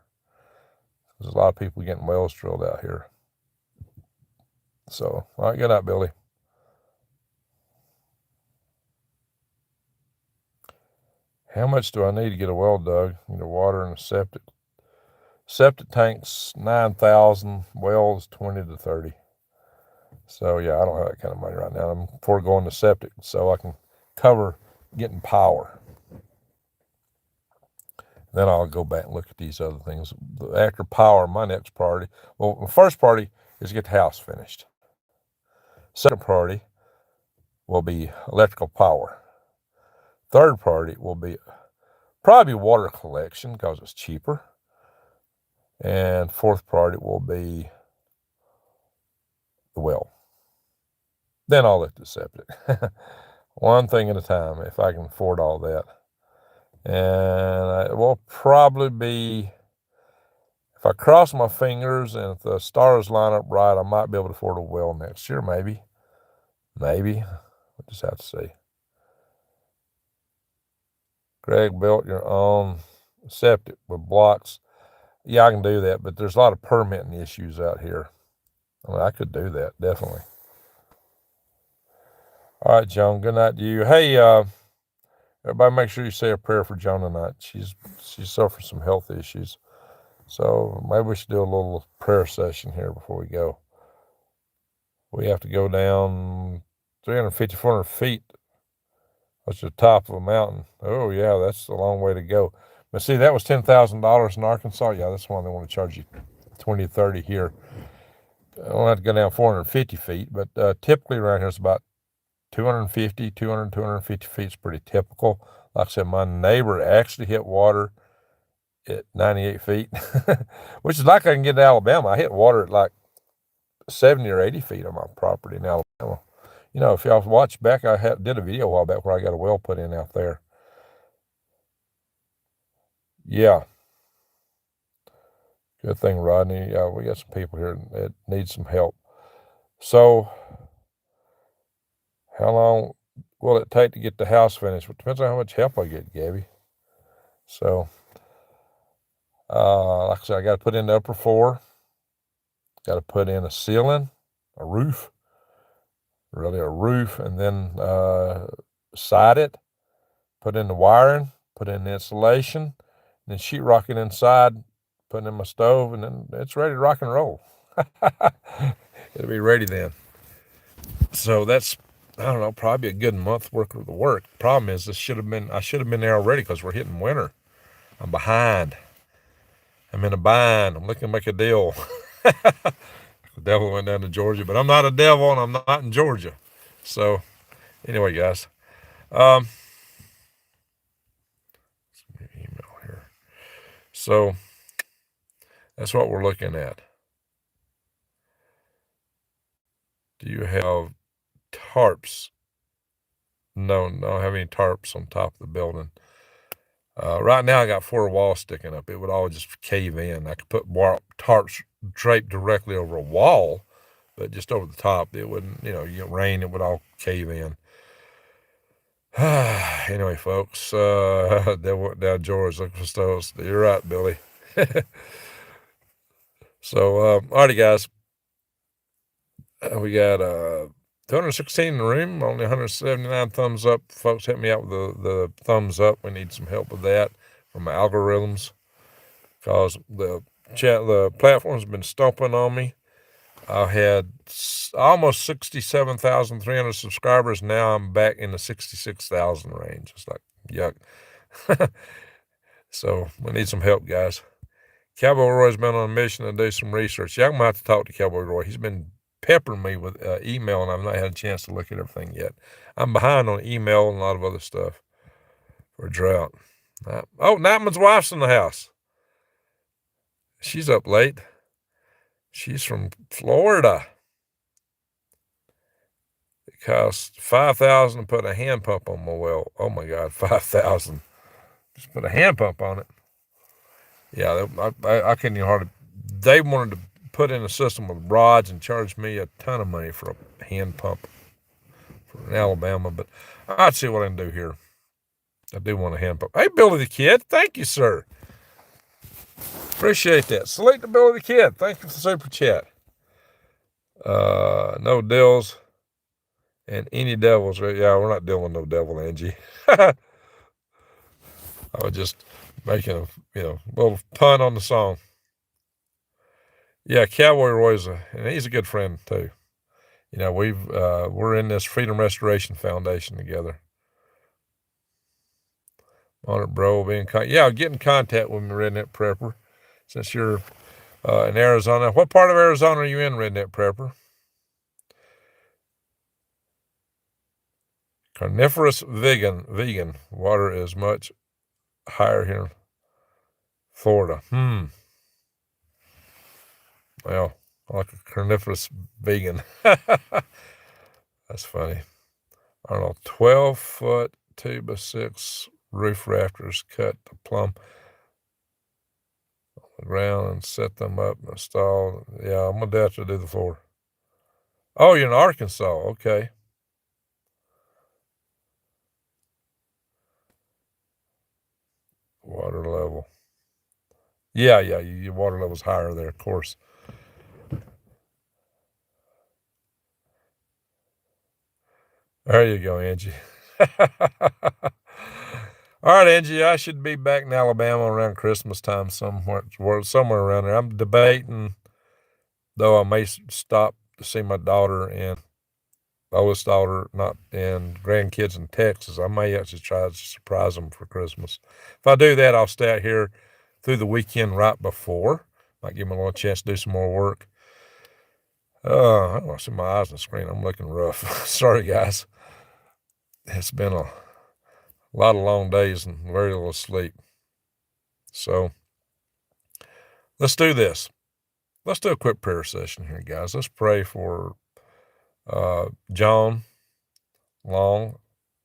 A: There's a lot of people getting wells drilled out here. So, all right, good night, Billy. How much do I need to get a well dug? Water and a septic. Septic tanks, 9,000. Wells, 20 to 30. So, yeah, I don't have that kind of money right now. I'm foregoing the septic so I can cover getting power. Then I'll go back and look at these other things. After power, my next priority. Well, the first priority is to get the house finished. Second priority will be electrical power. Third priority will be probably water collection because it's cheaper. And fourth priority will be the well. Then I'll look at the septic. One thing at a time, if I can afford all that. And it will probably be, if I cross my fingers and if the stars line up right, I might be able to afford a well next year, maybe. Maybe. We'll just have to see. Greg built your own septic with blocks. Yeah, I can do that, but there's a lot of permitting issues out here. I could do that, definitely. All right, Joan, good night to you. Hey, everybody make sure you say a prayer for Joan tonight. She's suffering some health issues. So maybe we should do a little prayer session here before we go. We have to go down 350, 400 feet. That's the top of a mountain. Oh, yeah, that's a long way to go. But see, that was $10,000 in Arkansas. Yeah, that's one they want to charge you 20, 30 here. I don't have to go down 450 feet, but typically around here it's about 250, 200, 250 feet is pretty typical. A Like I said, my neighbor actually hit water at 98 feet, which is like I can get to Alabama. I hit water at like 70 or 80 feet on my property in Alabama. You know, if y'all watch back, did a video a while back where I got a well put in out there. Yeah. Good thing, Rodney. We got some people here that need some help. So, how long will it take to get the house finished? It depends on how much help I get, Gabby. So, like I said, I got to put in the upper floor. Got to put in a ceiling, a roof, really a roof, and then side it, put in the wiring, put in the insulation, then sheetrock it inside, put in my stove, and then it's ready to rock and roll. It'll be ready then. So that's, I don't know, probably a good month worth of the work. Problem is, I should have been there already because we're hitting winter. I'm behind. I'm in a bind. I'm looking to make a deal. The devil went down to Georgia, but I'm not a devil and I'm not in Georgia. So anyway, guys, email here. So that's what we're looking at. Do you have tarps? No, I don't have any tarps on top of the building. Right now I got 4 walls sticking up. It would all just cave in. I could put tarps draped directly over a wall, but just over the top, it wouldn't, you get rain, it would all cave in. Anyway, folks, they went down George looking for stoves. You're right, Billy. So, alrighty, guys. We got 216 in the room, only 179 thumbs up. Folks, hit me out with the thumbs up. We need some help with that from my algorithms because the platform's been stomping on me. I had almost 67,300 subscribers. Now I'm back in the 66,000 range. It's like, yuck. So we need some help, guys. Cowboy Roy's been on a mission to do some research. Y'all might have to talk to Cowboy Roy. He's been peppering me with email, and I've not had a chance to look at everything yet. I'm behind on email and a lot of other stuff for drought. Nightman's wife's in the house. She's up late. She's from Florida. It costs $5,000 to put a hand pump on my well. Oh my God, $5,000. Just put a hand pump on it. Yeah, I couldn't even hardly. They wanted to put in a system with rods and charge me a ton of money for a hand pump in Alabama, but I'd see what I can do here. I do want a hand pump. Hey, Billy the Kid, thank you, sir. Appreciate that. Salute to Billy the Kid. Thank you for the super chat. No deals and any devils. Yeah, we're not dealing with no devil, Angie. I was just making a little pun on the song. Yeah, Cowboy Roy's and he's a good friend too. We're in this Freedom Restoration Foundation together. On it, bro. Get in contact with me, Redneck Prepper. Since you're in Arizona. What part of Arizona are you in, Redneck Prepper? Carnivorous vegan. Water is much higher here in Florida. Well, I like a carnivorous vegan. That's funny. I don't know, 12-foot 2x6 roof rafters cut to plumb on the ground and set them up and install. Yeah, I'm gonna have to do the floor. Oh, you're in Arkansas. Okay. Water level. Yeah, your water level's higher there, of course. There you go, Angie. All right, Angie, I should be back in Alabama around Christmas time somewhere around there. I'm debating, though I may stop to see my daughter and oldest daughter, and grandkids in Texas. I may actually try to surprise them for Christmas. If I do that, I'll stay out here through the weekend right before. Might give them a little chance to do some more work. I don't want to see my eyes on the screen. I'm looking rough. Sorry, guys. It's been a a lot of long days and very little sleep. So let's do this. Let's do a quick prayer session here, guys. Let's pray for John Long,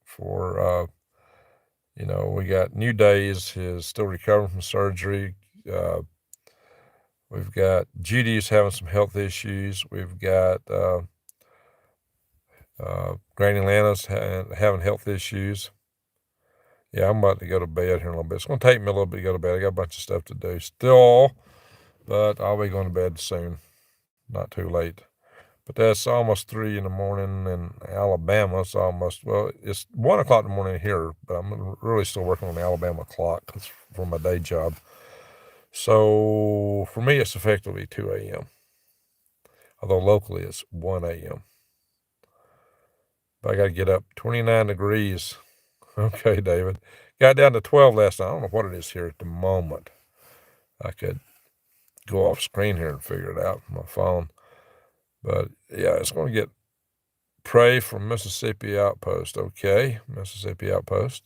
A: for we got New Days, is still recovering from surgery. We've got Judy's having some health issues. We've got Granny Lana's having health issues. Yeah, I'm about to go to bed here in a little bit. It's going to take me a little bit to go to bed. I got a bunch of stuff to do still, but I'll be going to bed soon. Not too late. But that's almost 3 in the morning in Alabama. It's it's 1 o'clock in the morning here, but I'm really still working on the Alabama clock for my day job. So for me, it's effectively 2 a.m., although locally it's 1 a.m. But I got to get up. 29 degrees. Okay, David. Got down to 12 last night. I don't know what it is here at the moment. I could go off screen here and figure it out on my phone. But yeah, it's going to get pray from Mississippi Outpost. Okay, Mississippi Outpost.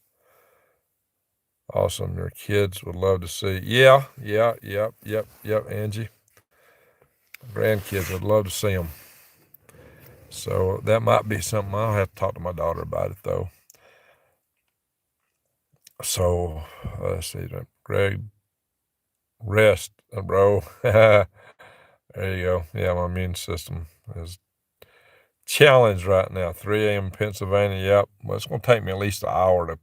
A: Awesome. Your kids would love to see. Yeah, Angie. Grandkids would love to see them. So that might be something. I'll have to talk to my daughter about it, though. So let's see. Greg, rest, bro. There you go. Yeah, my immune system is challenged right now. 3 a.m. Pennsylvania. Yep. Well, it's going to take me at least an hour to.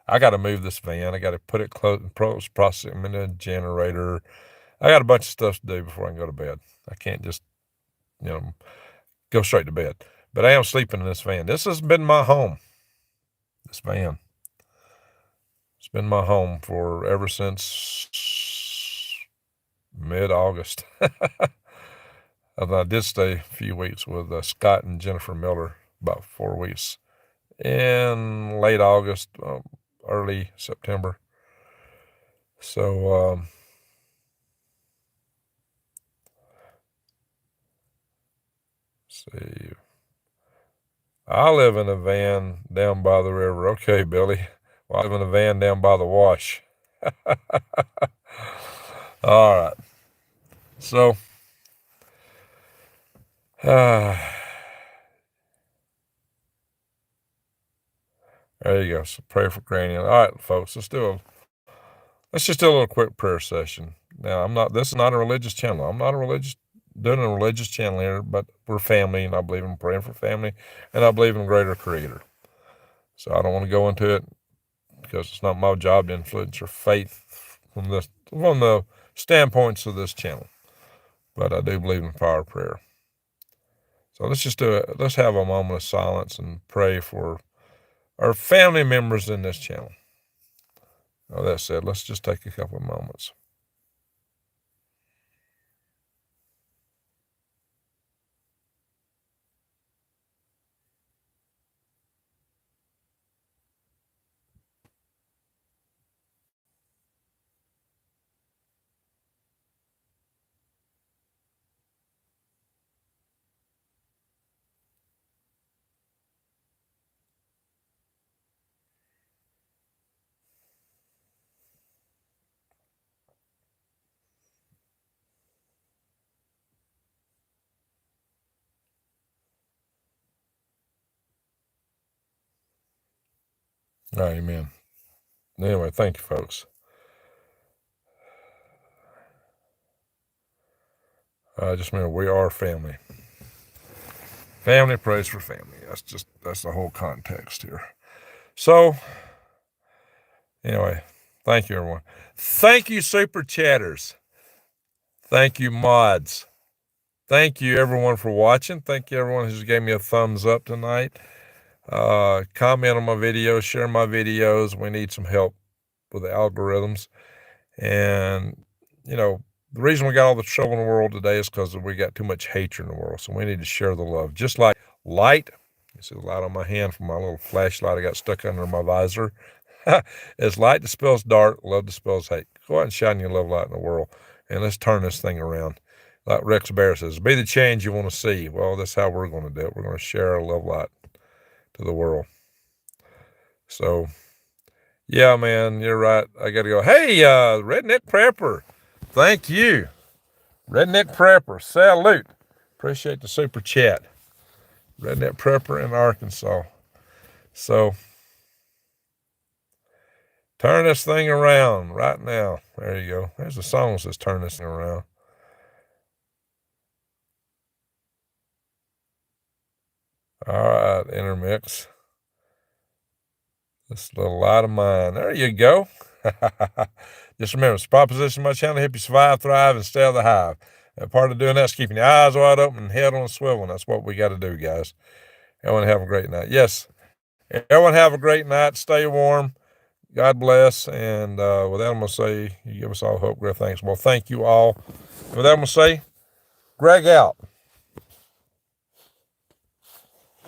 A: I got to move this van. I got to put it close, process it in a generator. I got a bunch of stuff to do before I can go to bed. I can't just, go straight to bed. But I am sleeping in this van. This has been my home. This van. It's been my home for ever since mid-August. I did stay a few weeks with Scott and Jennifer Miller, about 4 weeks in late August, early September. So, see. I live in a van down by the river. Okay, Billy. Well, I live in a van down by the wash. All right. So, there you go. So pray for Granny. All right, folks. Let's just do a little quick prayer session. Now, this is not a religious channel. I'm not doing a religious channel here, but we're family, and I believe in praying for family, and I believe in a greater creator. So I don't want to go into it because it's not my job to influence your faith from the standpoints of this channel. But I do believe in the power of prayer. So let's have a moment of silence and pray for our family members in this channel. Now, that said, let's just take a couple of moments. All right, amen. Anyway, thank you, folks. Just remember, we are family. Family prays for family. That's the whole context here. So, anyway, thank you, everyone. Thank you, super chatters. Thank you, mods. Thank you, everyone, for watching. Thank you, everyone who gave me a thumbs up tonight. Comment on my videos, share my videos. We need some help with the algorithms. And, the reason we got all the trouble in the world today is because we got too much hatred in the world. So we need to share the love. Just like light, you see the light on my hand from my little flashlight I got stuck under my visor. It's light dispels dark, love dispels hate. Go out and shine your love light in the world. And let's turn this thing around. Like Rex Bear says, be the change you want to see. Well, that's how we're going to do it. We're going to share our love light to the world. So Yeah, man, you're right. I got to go. Hey, Redneck Prepper. Thank you. Redneck Prepper. Salute. Appreciate the super chat. Redneck Prepper in Arkansas. So, turn this thing around right now. There you go. There's a song that says turn this thing around. All right, intermix. This little light of mine. There you go. Just remember, it's proposition of my channel to help you survive, thrive, and stay out of the hive. And part of doing that is keeping your eyes wide open and head on a swivel. And that's what we got to do, guys. Everyone have a great night. Yes, everyone have a great night. Stay warm. God bless. And with that, I'm going to say, you give us all hope, great thanks. Well, thank you all. With that, I'm going to say, Greg out.